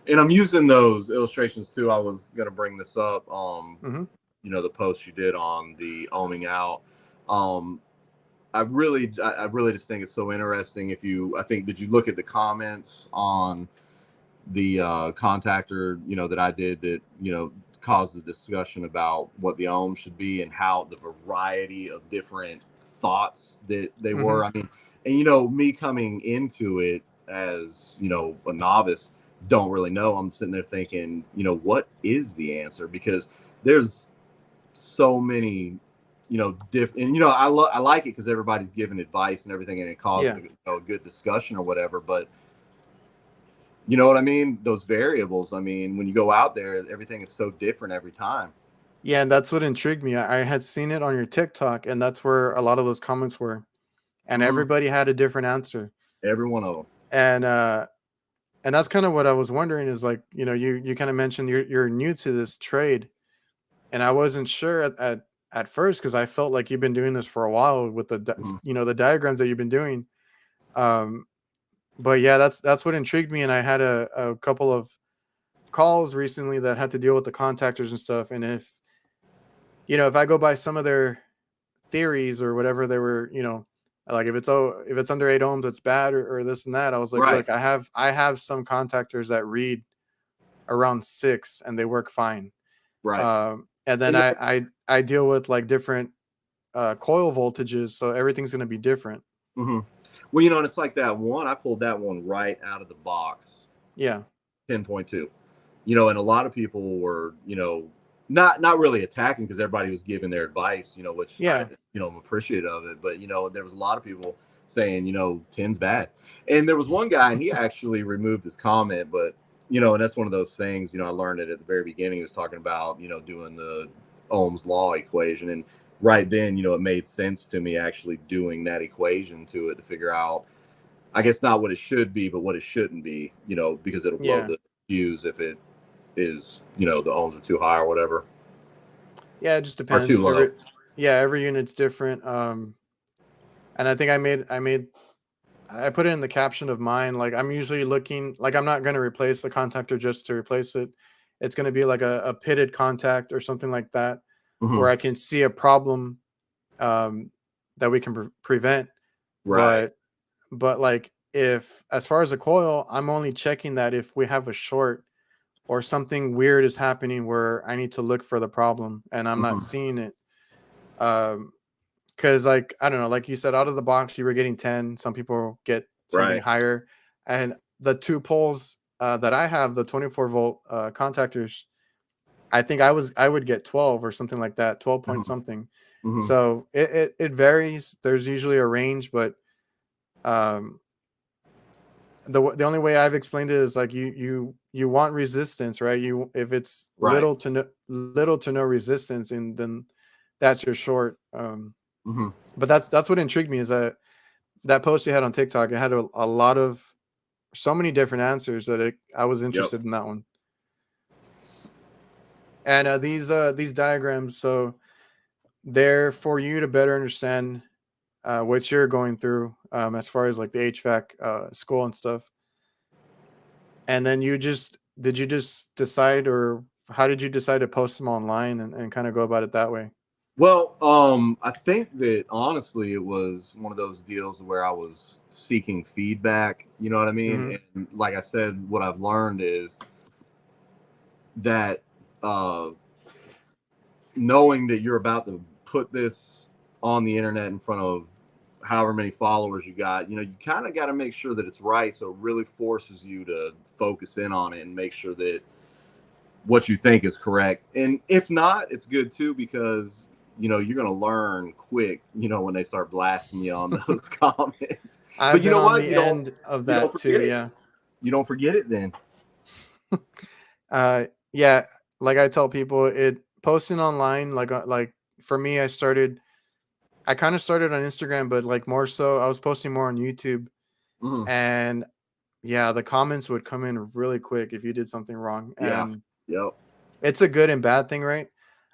And I'm using those illustrations too. I was gonna bring this up. Hmm. The post you did on the ohming out. Um, I really just think it's so interesting. I think, did you look at the comments on the contactor, that I did that, caused the discussion about what the ohm should be and how the variety of different thoughts that they Hmm. were. I mean, and me coming into it as, a novice, don't really know. I'm sitting there thinking, what is the answer? Because there's so many, different, and I like it because everybody's giving advice and everything, and it causes Yeah. a good discussion or whatever. But you know what I mean? Those variables. I mean, when you go out there, everything is so different every time. Yeah, and that's what intrigued me. I had seen it on your TikTok, and that's where a lot of those comments were. And Mm-hmm. everybody had a different answer. Every one of them. And that's kind of what I was wondering is like, you kind of mentioned you're new to this trade, and I wasn't sure at first because I felt like you've been doing this for a while with Mm-hmm. the diagrams that you've been doing. Um, but yeah, that's what intrigued me, and I had a couple of calls recently that had to deal with the contactors and stuff, and if I go by some of their theories or whatever they were, like if it's under 8 ohms, it's bad, or this and that. I was like, Right. look, I have some contactors that read around 6 and they work fine. Right. And then And I deal with like different coil voltages, so everything's going to be different. hmm Well, and it's like that one. I pulled that one right out of the box, Yeah. 10.2. And a lot of people were, not really attacking because everybody was giving their advice, which Yeah. I'm appreciative of it. But there was a lot of people saying, 10's bad. And there was one guy, and he actually removed his comment, but and that's one of those things, I learned it at the very beginning. He was talking about, doing the Ohm's law equation. And right then, it made sense to me actually doing that equation to it to figure out, I guess not what it should be, but what it shouldn't be, because it'll blow Yeah. the fuse if it is, the ohms are too high or whatever, Yeah, it just or too depends. low. Every unit's different. And I think I put it in the caption of mine. Like, I'm usually looking, like, I'm not going to replace the contactor just to replace it. It's going to be like a pitted contact or something like that, Hmm. where I can see a problem um, that we can prevent. Right. But like, if as far as a coil, I'm only checking that if we have a short or something weird is happening where I need to look for the problem and I'm not Hmm. seeing it. Um, because like, I don't know, like you said, out of the box you were getting 10. Some people get something Right. higher, and the two poles that I have, the 24-volt contactors, I think I would get 12 or something like that, 12 point Hmm. something. Hmm. So it varies. There's usually a range, but um the only way I've explained it is like you want resistance, right? You If it's Right. little to no resistance, and then that's your short. Hmm. But that's what intrigued me, is that post you had on TikTok. It had a lot of so many different answers that I was Yep. interested in that one. And these diagrams, so they're for you to better understand what you're going through, as far as like the HVAC school and stuff. And then did you just decide, or how did you decide to post them online and kind of go about it that way? Well, I think that honestly, it was one of those deals where I was seeking feedback. You know what I mean? Hmm. And like I said, what I've learned is that uh, knowing that you're about to put this on the internet in front of however many followers you got, you kind of got to make sure that it's right. So it really forces you to focus in on it and make sure that what you think is correct. And if not, it's good too, because you're going to learn quick, when they start blasting you on those comments. But I've you been know on what? the end of You don't that too. forget it. Yeah. You don't forget it then. Yeah. Like I tell people, it posting online, like for me, I kind of started on Instagram, but like more so, I was posting more on YouTube, Mhm. and yeah, the comments would come in really quick if you did something wrong, Yeah. and Yep. it's a good and bad thing, right?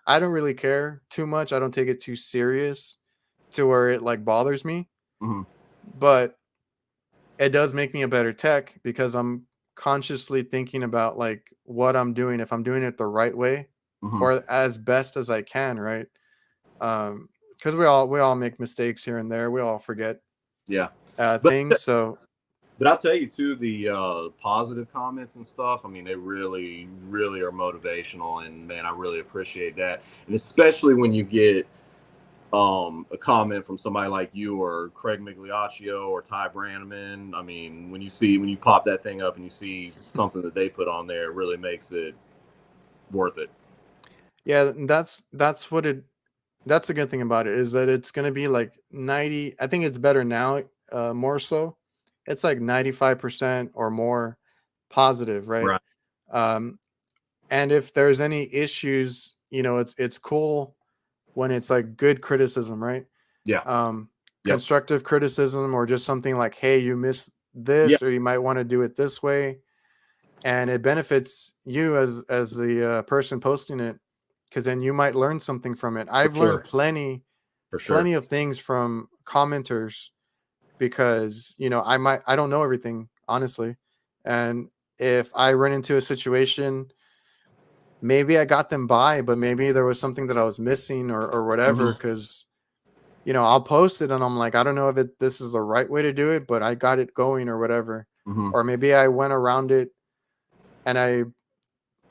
I don't really care too much. I don't take it too serious to where it like bothers me, Hmm. but it does make me a better tech because I'm consciously thinking about like what I'm doing, if I'm doing it the right way Hmm. or as best as I can, right? Because we all make mistakes here and there. We all forget Yeah. But things. So But I'll tell you too, the positive comments and stuff. I mean, they really, really are motivational, and man, I really appreciate that. And especially when you get a comment from somebody like you or Craig Migliaccio or Ty Brannaman. I mean, when you pop that thing up and you see something that they put on there, it really makes it worth it. yeah, that's the good thing about it, is that it's gonna be like 90. I think it's better now, more so. It's like 95% or more positive, right? Right. Um, and if there's any issues, it's cool when it's like good criticism, right? Yeah. Um, Yep. Constructive criticism, or just something like, "Hey, you missed Yeah. this, or you might want to do it this way," and it benefits you as the person posting it, because then you might learn something from it. For I've learned sure. plenty For sure. plenty of things from commenters, because I don't know everything, honestly, and if I run into a situation, maybe I got them by, but maybe there was something that I was missing or whatever. Hmm. Because I'll post it and I'm like, I don't know if this is the right way to do it, but I got it going or whatever. Hmm. Or maybe I went around it and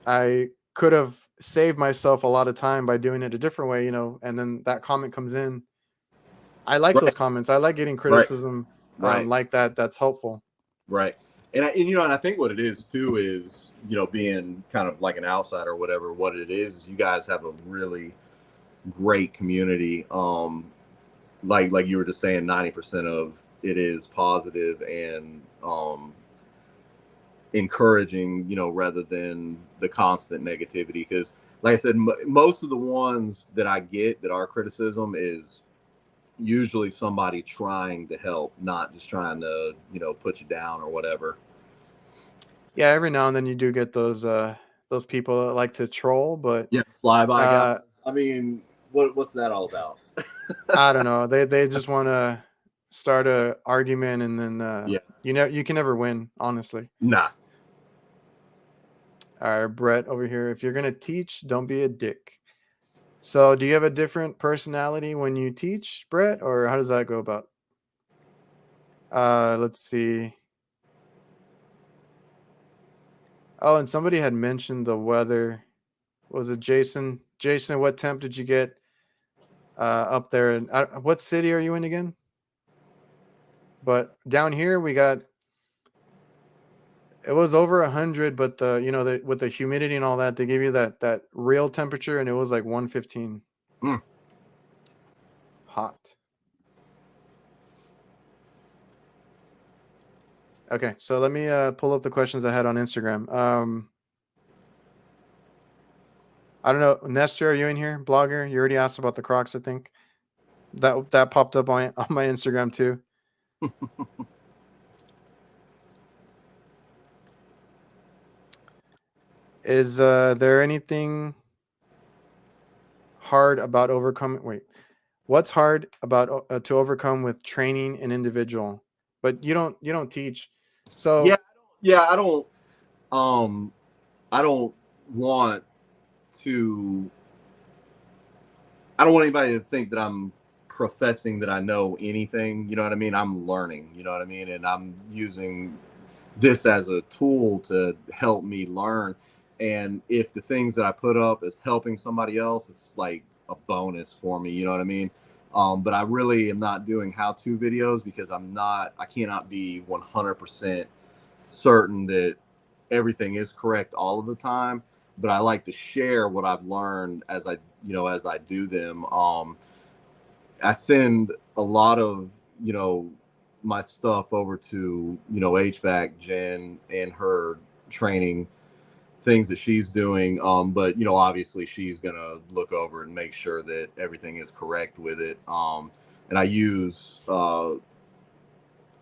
I could have saved myself a lot of time by doing it a different way, and then that comment comes in. I like those Right. comments. I like getting Right. criticism Right. like that. That's helpful. Right. And I think what it is too is, being kind of like an outsider or whatever, what it is you guys have a really great community. Like you were just saying, 90% of it is positive and encouraging, rather than the constant negativity. Because, like I said, most of the ones that I get that are criticism is usually somebody trying to help, not just trying to, put you down or whatever. Yeah, every now and then you do get those people that like to troll, but Yeah, flyby guys. uh I mean, what's that all about? I don't know. They just want to start a argument and then Yeah, you can never win, honestly. nah. All right, Brett over here. If you're gonna teach, don't be a dick. So, do you have a different personality when you teach, Brett, or how does that go about? Let's see. Oh, and somebody had mentioned the weather. Was it Jason? Jason, what temp did you get up there? And what city are you in again? But down here we got it was over 100, but with the humidity and all that, they give you that real temperature, and it was like 115. Mm. Hot. Okay, so let me pull up the questions I had on Instagram. I don't know, Nestor, are you in here? Blogger, you already asked about the Crocs, I think. That popped up on my Instagram too. Is there anything hard about overcoming? Wait, what's hard about to overcome with training an individual? But you don't teach, Yeah, so yeah. Um, I don't want to. I don't want anybody to think that I'm professing that I know anything. You know what I mean? I'm learning. You know what I mean? And I'm using this as a tool to help me learn. And if the things that I put up is helping somebody else, it's like a bonus for me. You know what I mean? But I really am not doing how-to videos because I cannot be 100% certain that everything is correct all of the time. But I like to share what I've learned as I do them. I send a lot of, my stuff over to, HVAC Jen and her training things that she's doing. But obviously she's gonna look over and make sure that everything is correct with it. And I use a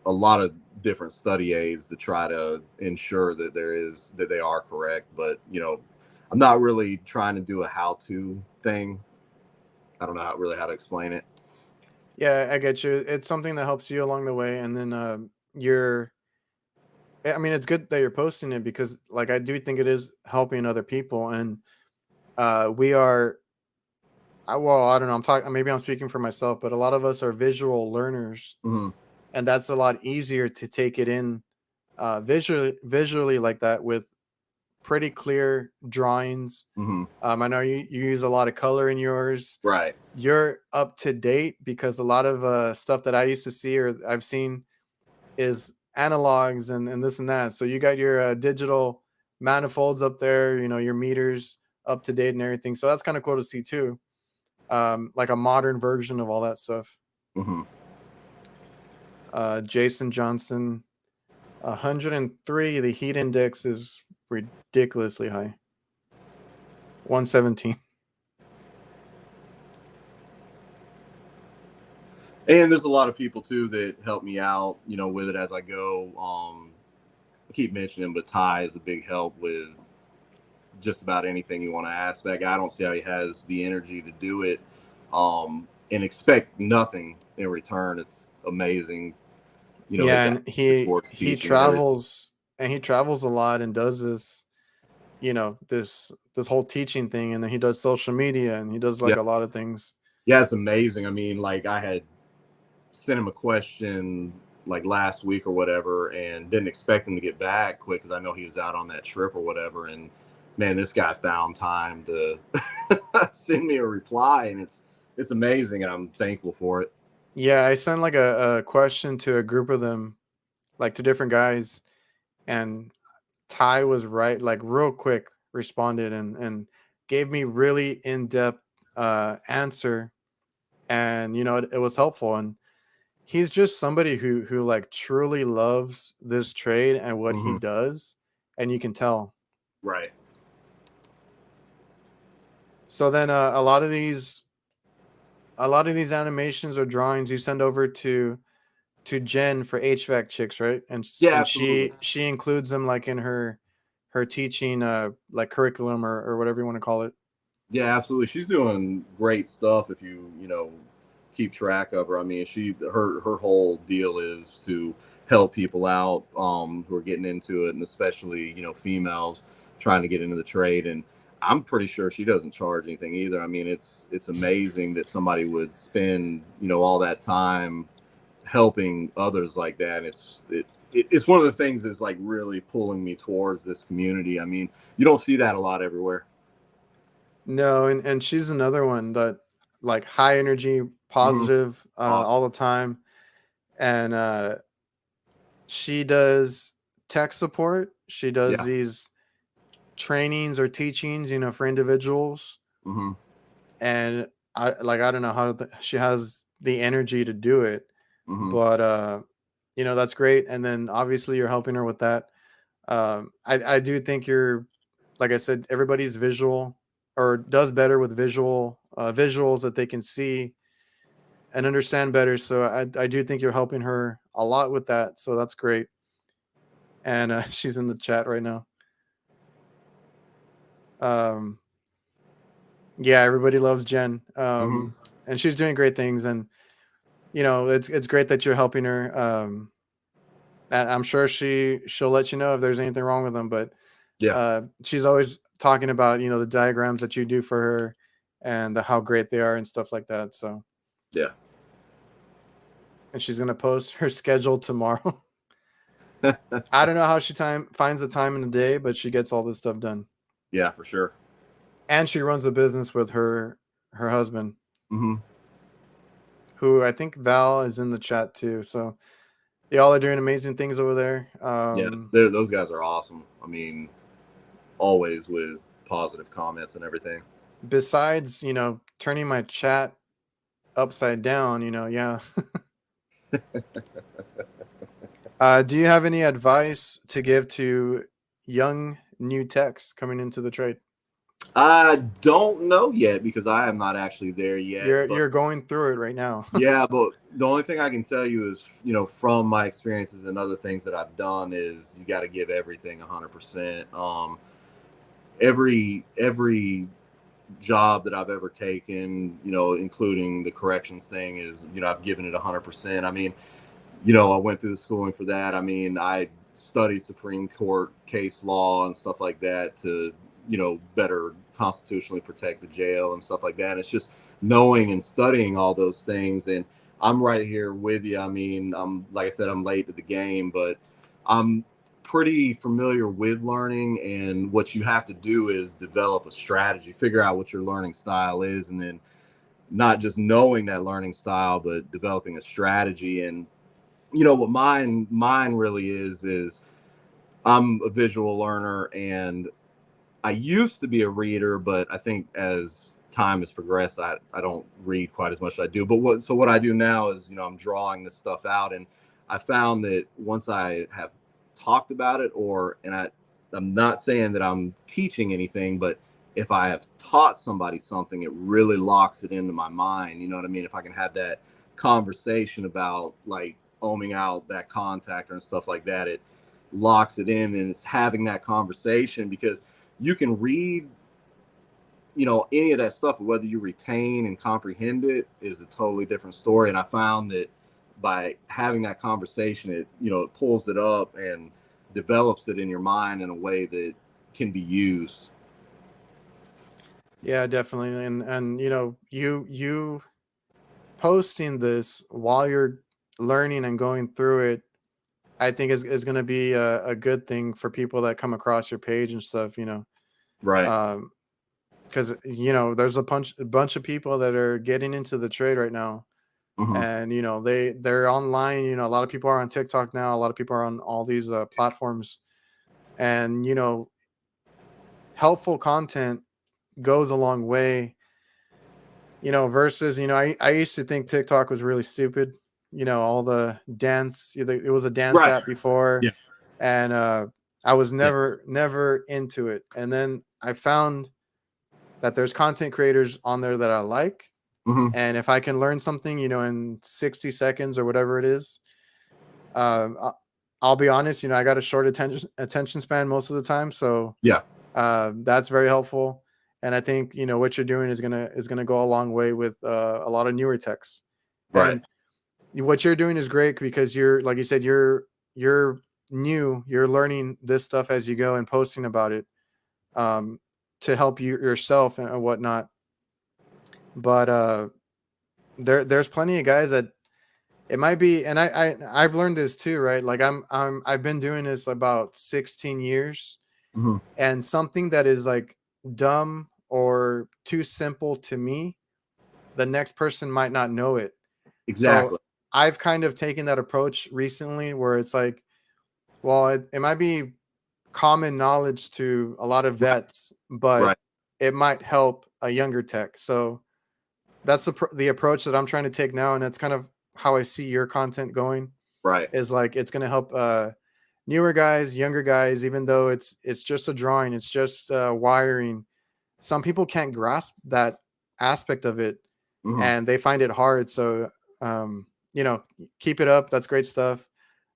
lot of different study aids to try to ensure that they are correct. But I'm not really trying to do a how-to thing. I don't know how to explain it. yeah, I get you. It's something that helps you along the way, and then you're. I mean, it's good that you're posting it because, like, I do think it is helping other people, and we are. Well, I don't know. I'm talking. Maybe I'm speaking for myself, but a lot of us are visual learners, Hmm. and that's a lot easier to take it in visually like that with pretty clear drawings. Hmm. I know you use a lot of color in yours. Right. You're up to date because a lot of stuff that I used to see or I've seen is analogs and this and that. So you got your digital manifolds up there, your meters up to date and everything. So that's kind of cool to see too. Like a modern version of all that stuff. Hmm. Jason Johnson, 103. The heat index is ridiculously high. 117. And there's a lot of people too that help me out, with it as I go. I keep mentioning, but Ty is a big help with just about anything you want to ask that guy. I don't see how he has the energy to do it, and expect nothing in return. It's amazing, his Yeah, and attitude he towards he teaching and everything. travels and he travels a lot and does this, this whole teaching thing, and then he does social media, and he does Yeah. like a lot of things. Yeah, it's amazing. I mean, like I had sent him a question like last week or whatever, and didn't expect him to get back quick because I know he was out on that trip or whatever. And man, this guy found time to send me a reply, and it's amazing, and I'm thankful for it. Yeah, I sent like a question to a group of them, like to different guys, and Ty was right, like real quick responded and gave me really in-depth answer, and it was helpful. And he's just somebody who like truly loves this trade and what he Hmm. does, and you can tell. Right. So then a lot of these animations or drawings you send over to Jen for HVAC chicks, right? And Yeah, and absolutely. she includes them like in her teaching like curriculum or whatever you want to call it. Yeah, absolutely. She's doing great stuff if you keep track of her. I mean, her whole deal is to help people out who are getting into it, and especially, females trying to get into the trade. And I'm pretty sure she doesn't charge anything either. I mean, it's amazing that somebody would spend, all that time helping others like that. It's one of the things that's like really pulling me towards this community. I mean, you don't see that a lot everywhere. No, and she's another one that like high energy, Hmm. positive Awesome. all the time, and she does tech support. She does Yeah. these trainings or teachings, for individuals, Hmm. and I don't know how she has the energy to do it, Hmm. but that's great. And then obviously you're helping her with that. I do think you're, like I said, everybody's visual or does better with visuals that they can see and understand better. So I do think you're helping her a lot with that. So that's great. And she's in the chat right now. Um, yeah, everybody loves Jen. Hmm. And she's doing great things. And it's great that you're helping her. And I'm sure she'll let you know if there's anything wrong with them. But Yeah. she's always talking about the diagrams that you do for her and how great they are and stuff like that. So, Yeah. and she's gonna post her schedule tomorrow. I don't know how she finds the time in the day, but she gets all this stuff done. Yeah, for sure. And she runs a business with her husband, Hmm. who I think Val is in the chat too. So y'all are doing amazing things over there. Yeah, those guys are awesome. I mean, always with positive comments and everything. Besides, turning my chat upside down, yeah. Do you have any advice to give to young new techs coming into the trade? I don't know yet because I am not actually there yet. But You're going through it right now. yeah, but the only thing I can tell you is, from my experiences and other things that I've done is you got to give everything 100%. Every job that I've ever taken, including the corrections thing, is, I've given it 100%. I mean, I went through the schooling for that. I mean, I studied Supreme Court case law and stuff like that to, better constitutionally protect the jail and stuff like that. It's just knowing and studying all those things. And I'm right here with you. I mean, like I said, I'm late to the game, but I'm pretty familiar with learning. And what you have to do is develop a strategy, figure out what your learning style is, and then not just knowing that learning style, but developing a strategy. And what mine really is I'm a visual learner, and I used to be a reader, but I think as time has progressed, I don't read quite as much as I do. But what I do now is, I'm drawing this stuff out, and I found that once I have talked about it, I'm not saying that I'm teaching anything, but if I have taught somebody something, it really locks it into my mind. You know what I mean? If I can have that conversation about like ohming out that contactor and stuff like that, it locks it in, and it's having that conversation because you can read, any of that stuff, but whether you retain and comprehend it is a totally different story. And I found that by having that conversation, it pulls it up and develops it in your mind in a way that can be used. Yeah, definitely. And you posting this while you're learning and going through it, I think is going to be a good thing for people that come across your page and stuff. Right. Um, because there's a bunch of people that are getting into the trade right now, Mm-hmm. and they're online. A lot of people are on TikTok now. A lot of people are on all these platforms, and helpful content goes a long way. Versus I used to think TikTok was really stupid. All the dance. It was a dance Right. app before, Yeah. and I was Yeah. never into it. And then I found that there's content creators on there that I like. Mm-hmm. And if I can learn something, in 60 seconds or whatever it is, I'll be honest, I got a short attention span most of the time. So Yeah. that's very helpful. And I think, what you're doing is gonna go a long way with a lot of newer techs. Right. And what you're doing is great because you're, like you said, you're new, you're learning this stuff as you go and posting about it, um, to help you yourself and whatnot. But there's plenty of guys that it might be, and I've learned this too, right? Like I've been doing this about 16 years, Mm-hmm. and something that is like dumb or too simple to me, the next person might not know it. So Exactly. I've kind of taken that approach recently where it's like, well, it might be common knowledge to a lot of Right. vets, but Right. it might help a younger tech. So that's the approach that I'm trying to take now, and that's kind of how I see your content going. Right. Is like it's going to help newer guys, younger guys, even though it's just a drawing, it's just wiring. Some people can't grasp that aspect of it, Mm-hmm. and they find it hard. So um, keep it up. That's great stuff.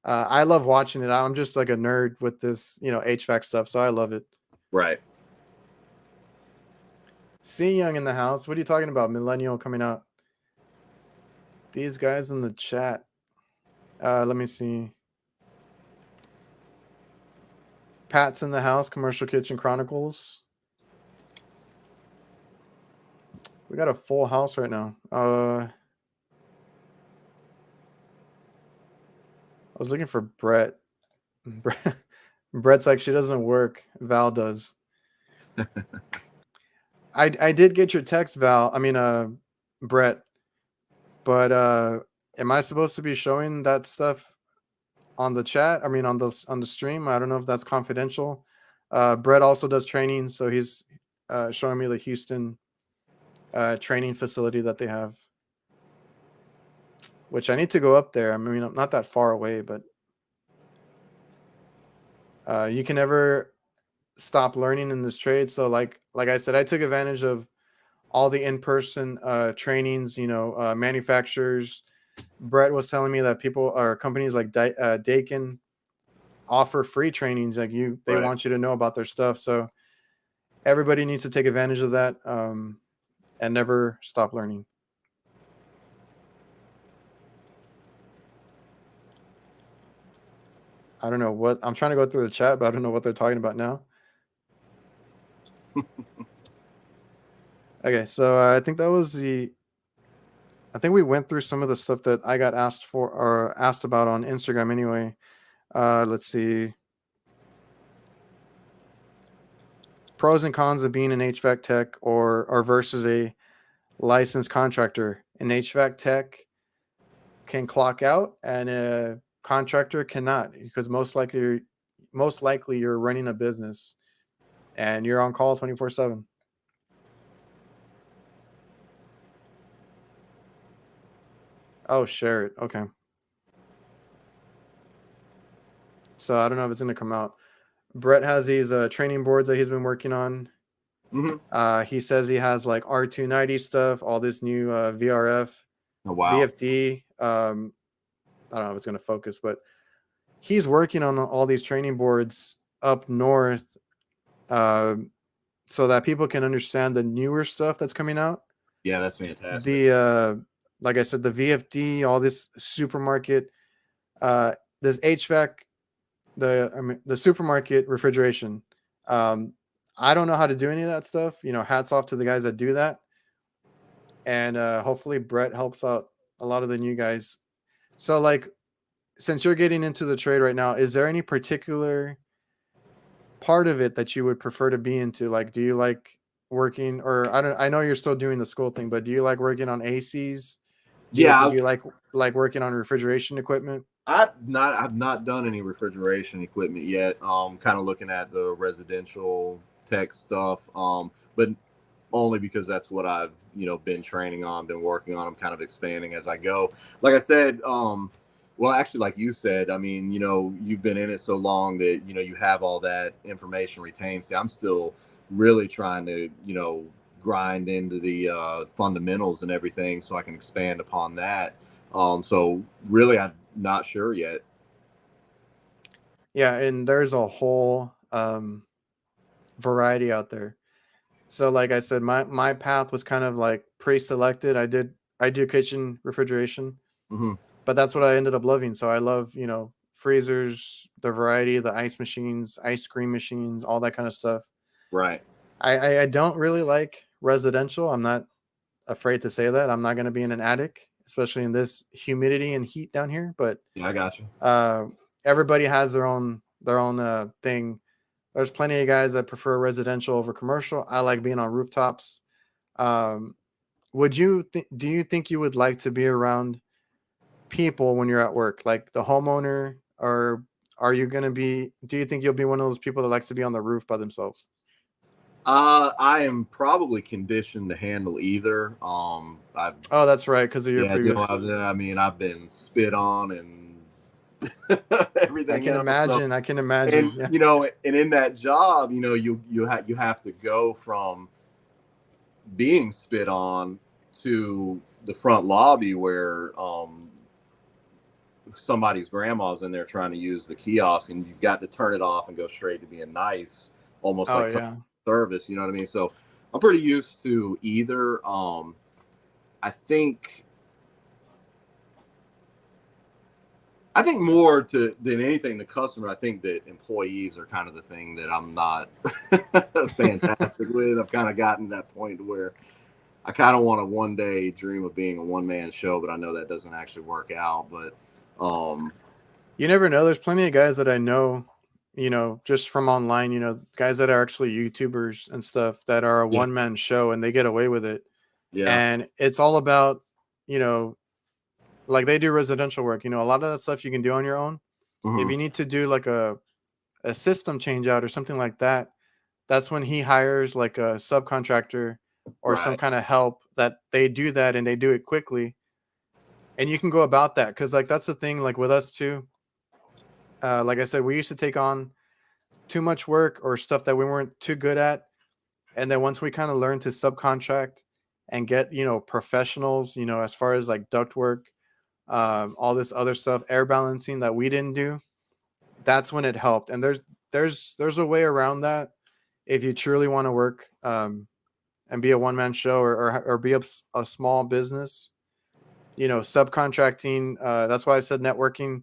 I love watching it. I'm just like a nerd with this, HVAC stuff, so I love it. Right. See Young in the house. What are you talking about? Millennial coming out. These guys in the chat. Let me see. Pat's in the house. Commercial Kitchen Chronicles. We got a full house right now. I was looking for Brett. Brett's like, she doesn't work. Val does. I did get your text, Val. I mean, Brett. But am I supposed to be showing that stuff on the chat? I mean, on the stream. I don't know if that's confidential. Brett also does training, so he's showing me the Houston training facility that they have, which I need to go up there. I mean, I'm not that far away, but you can never stop learning in this trade. So like I said, I took advantage of all the in-person trainings, manufacturers. Brett was telling me that people or companies like Dakin offer free trainings. Like they Right. want you to know about their stuff. So everybody needs to take advantage of that, and never stop learning. I don't know what I'm trying to go through the chat, but I don't know what they're talking about now. Okay, so I think I think we went through some of the stuff that I got asked for or asked about on Instagram anyway. Let's see. Pros and cons of being an HVAC tech or versus a licensed contractor. An HVAC tech can clock out and a contractor cannot, because most likely you're running a business and you're on call 24/7. Oh, share it. Okay. So I don't know if it's going to come out. Brett has these training boards that he's been working on. Mm-hmm. He says he has like R290 stuff, all this new VRF, Oh, wow. VFD. I don't know if it's going to focus, but he's working on all these training boards up north, so that people can understand the newer stuff that's coming out. Yeah, that's fantastic. The like I said, the VFD, all this supermarket, this HVAC the supermarket refrigeration. Um, I don't know how to do any of that stuff. Hats off to the guys that do that, and hopefully Brett helps out a lot of the new guys. So, like, since you're getting into the trade right now, is there any particular part of it that you would prefer to be into? Like, do you like working, or I know you're still doing the school thing, but do you like working on ACs? Do Yeah, you like working on refrigeration equipment? I've not done any refrigeration equipment yet. Kind of looking at the residential tech stuff. But only because that's what I've been training on, been working on. I'm kind of expanding as I go. Like I said, well, actually, like you said, I mean, you've been in it so long that you have all that information retained. See, I'm still really trying to grind into the fundamentals and everything, so I can expand upon that. So really, I'm not sure yet. Yeah, and there's a whole variety out there. So like I said, my path was kind of like pre-selected. I do kitchen refrigeration, Hmm. but that's what I ended up loving. So I love, freezers, the variety, the ice machines, ice cream machines, all that kind of stuff. Right. I don't really like residential. I'm not afraid to say that. I'm not going to be in an attic, especially in this humidity and heat down here. But Yeah, I got you. uh, everybody has their own thing. There's plenty of guys that prefer residential over commercial. I like being on rooftops. Um, do you think you would like to be around people when you're at work, like the homeowner, or do you think you'll be one of those people that likes to be on the roof by themselves? I am probably conditioned to handle either. I've Oh, that's right, because of your Yeah, previous. I mean, I've been spit on and I everything can else. So, imagine. I can imagine. and Yeah. and in that job, you have to go from being spit on to the front lobby where somebody's grandma's in there trying to use the kiosk, and you've got to turn it off and go straight to being nice, almost Oh like yeah. service. You know what I mean? So I'm pretty used to either. I think I think more than anything, the customer. I think that employees are kind of the thing that I'm not fantastic with. I've kind of gotten to that point where I kind of want to one day dream of being a one man show, but I know that doesn't actually work out. But You never know. There's plenty of guys that I know, just from online, guys that are actually YouTubers and stuff that are a yeah, one man show and they get away with it. yeah, And it's all about, you know, like they do residential work, a lot of that stuff you can do on your own. If hmm, you need to do like a system change out or something like that, that's when he hires like a subcontractor or some right, kind of help that they do that and they do it quickly. And you can go about that because like that's the thing, like with us too. Like I said, we used to take on too much work or stuff that we weren't too good at. And then once we kind of learned to subcontract and get, professionals, as far as like duct work, all this other stuff, air balancing that we didn't do, that's when it helped. And there's a way around that if you truly want to work and be a one man show or be a small business, subcontracting. That's why I said networking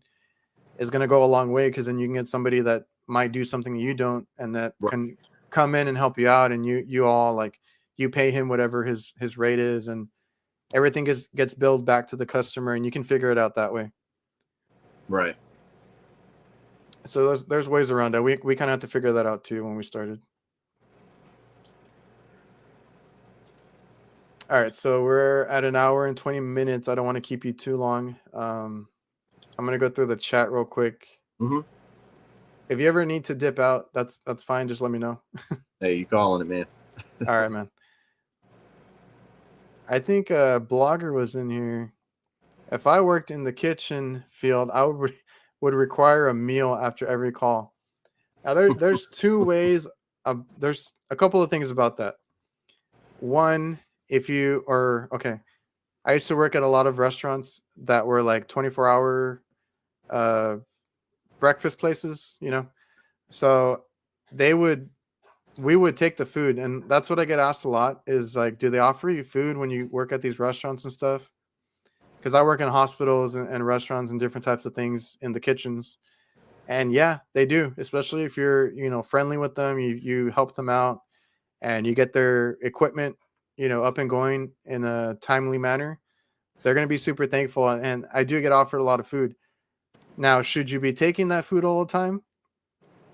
is going to go a long way because then you can get somebody that might do something you don't and that right, can come in and help you out, and you all like you pay him whatever his rate is, and everything gets billed back to the customer, and you can figure it out that way. right. So there's ways around it. We kind of have to figure that out too when we started. All right, so we're at an hour and 20 minutes. I don't want to keep you too long. I'm gonna go through the chat real quick. Hmm. If you ever need to dip out, that's fine. Just let me know. Hey, you calling it, man? All right, man. I think Blogger was in here. If I worked in the kitchen field, I would require a meal after every call. Now there's two ways. There's a couple of things about that. One, if you are okay, I used to work at a lot of restaurants that were like 24-hour uh, breakfast places. So they would we would take the food, and that's what I get asked a lot is like, do they offer you food when you work at these restaurants and stuff? Because I work in hospitals and restaurants and different types of things in the kitchens. And yeah, they do, especially if you're, friendly with them, you help them out and you get their equipment, up and going in a timely manner. They're going to be super thankful. And I do get offered a lot of food. Now, should you be taking that food all the time?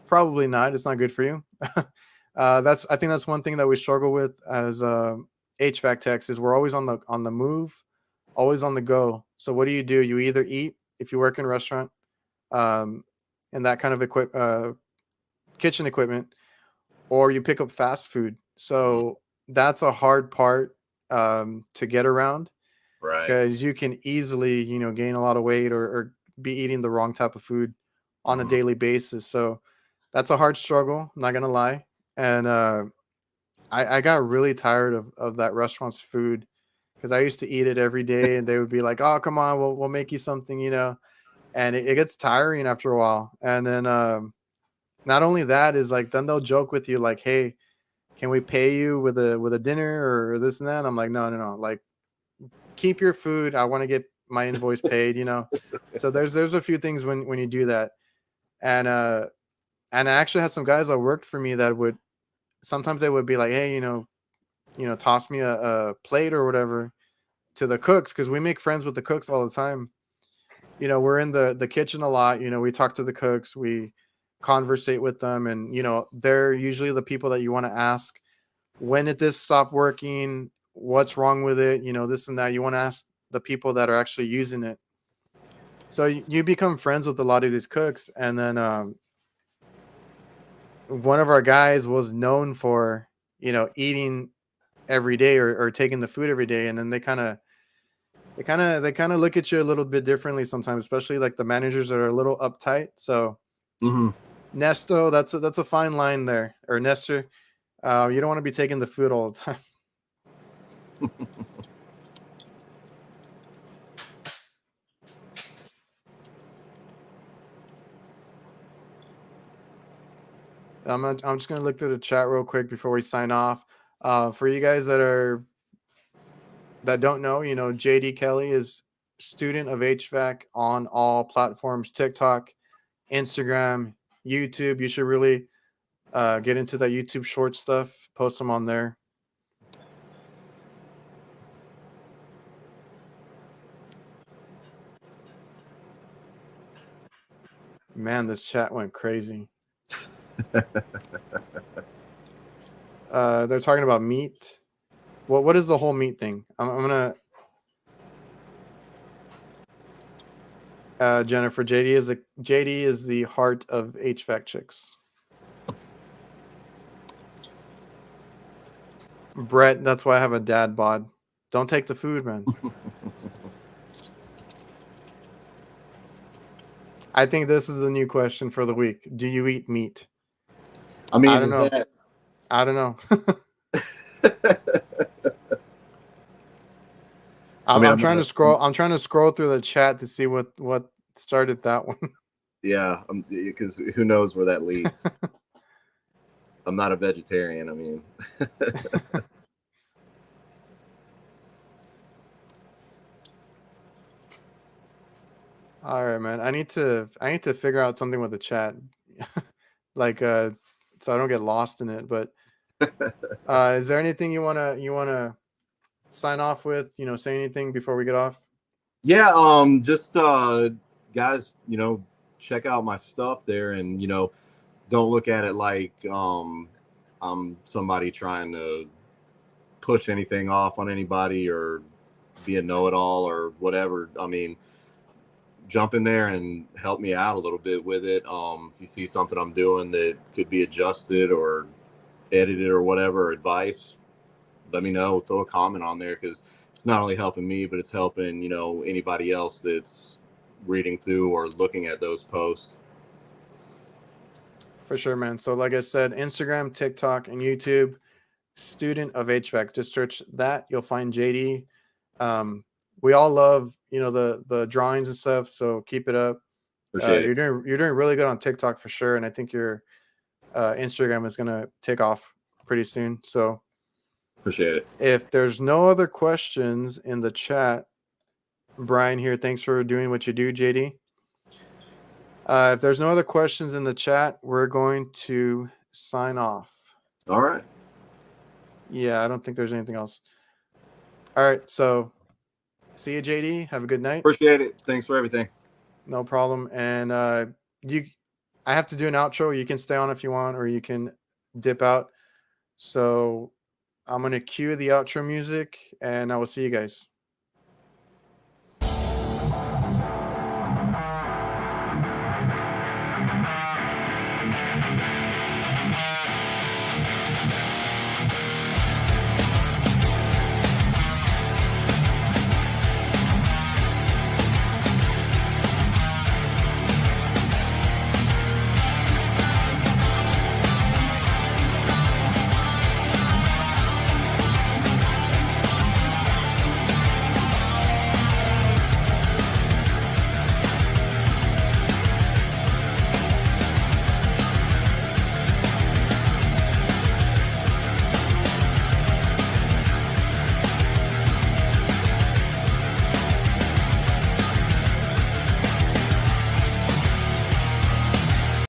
Probably not. It's not good for you. I think that's one thing that we struggle with as HVAC techs is we're always on the move, always on the go. So what do? You either eat if you work in a restaurant, um, and that kind of kitchen equipment, or you pick up fast food. Mhm. So that's a hard part to get around Right. because you can easily, gain a lot of weight or be eating the wrong type of food on a Mhm. daily basis. So that's a hard struggle. I'm not gonna lie, and I got really tired of that restaurant's food because I used to eat it every day, and they would be like, "Oh, come on, we'll make you something," and it gets tiring after a while. And then not only that is like then they'll joke with you like, "Hey, can we pay you with a dinner or this and that?" And I'm like, "No, no, no. Like, keep your food. I want to get my invoice paid." So there's a few things when you do that, and I actually had some guys that worked for me that would sometimes they would be like, "Hey, toss me a plate or whatever to the cooks because we make friends with the cooks all the time. We're in the kitchen a lot. We talk to the cooks, we conversate with them, and they're usually the people that you want to ask, when did this stop working? What's wrong with it? This and that. You want to ask the people that are actually using it. So you become friends with a lot of these cooks, and then one of our guys was known for eating every day or taking the food every day, and then they kind of look at you a little bit differently sometimes, especially like the managers that are a little uptight. So Mhm. Nesto, that's a fine line there, or Nestor. You don't want to be taking the food all the time. I'm just gonna look through the chat real quick before we sign off. For you guys that don't know, JD Kelly is student of HVAC on all platforms: TikTok, Instagram, YouTube. You should really get into that YouTube short stuff. Post them on there. Man, this chat went crazy. They're talking about meat. What is the whole meat thing? I'm gonna Jennifer, JD is the heart of HVAC chicks. Brett, that's why I have a dad bod. Don't take the food, man. I think this is the new question for the week. Do you eat meat? I I mean, don't is know. that? I don't know. I I'm, mean, I'm trying to scroll. I'm trying to scroll through the chat to see what started that one. yeah, because who knows where that leads. I'm not a vegetarian. I mean, All right, man. I need to figure out something with the chat, like so I don't get lost in it. But is there anything you wanna sign off with? Say anything before we get off. yeah. Just guys, check out my stuff there, and don't look at it like I'm somebody trying to push anything off on anybody or be a know-it-all or whatever. I mean, jump in there and help me out a little bit with it. If you see something I'm doing that could be adjusted or edited or whatever, advice, let me know. Throw a comment on there because it's not only helping me, but it's helping anybody else that's reading through or looking at those posts. For sure, man. So like I said, Instagram, TikTok, and YouTube, student of HVAC. Just search that. You'll find JD. We all love, the drawings and stuff. So keep it up. Appreciate it. You're doing really good on TikTok for sure. And I think your Instagram is gonna take off pretty soon. So Appreciate it. if there's no other questions in the chat, Brian here, thanks for doing what you do, JD. If there's no other questions in the chat, we're going to sign off. All right. Yeah, I don't think there's anything else. All right, so see you, JD. Have a good night. Appreciate it. Thanks for everything. No problem. And I have to do an outro. You can stay on if you want, or you can dip out. So I'm gonna cue the outro music, and I will see you guys.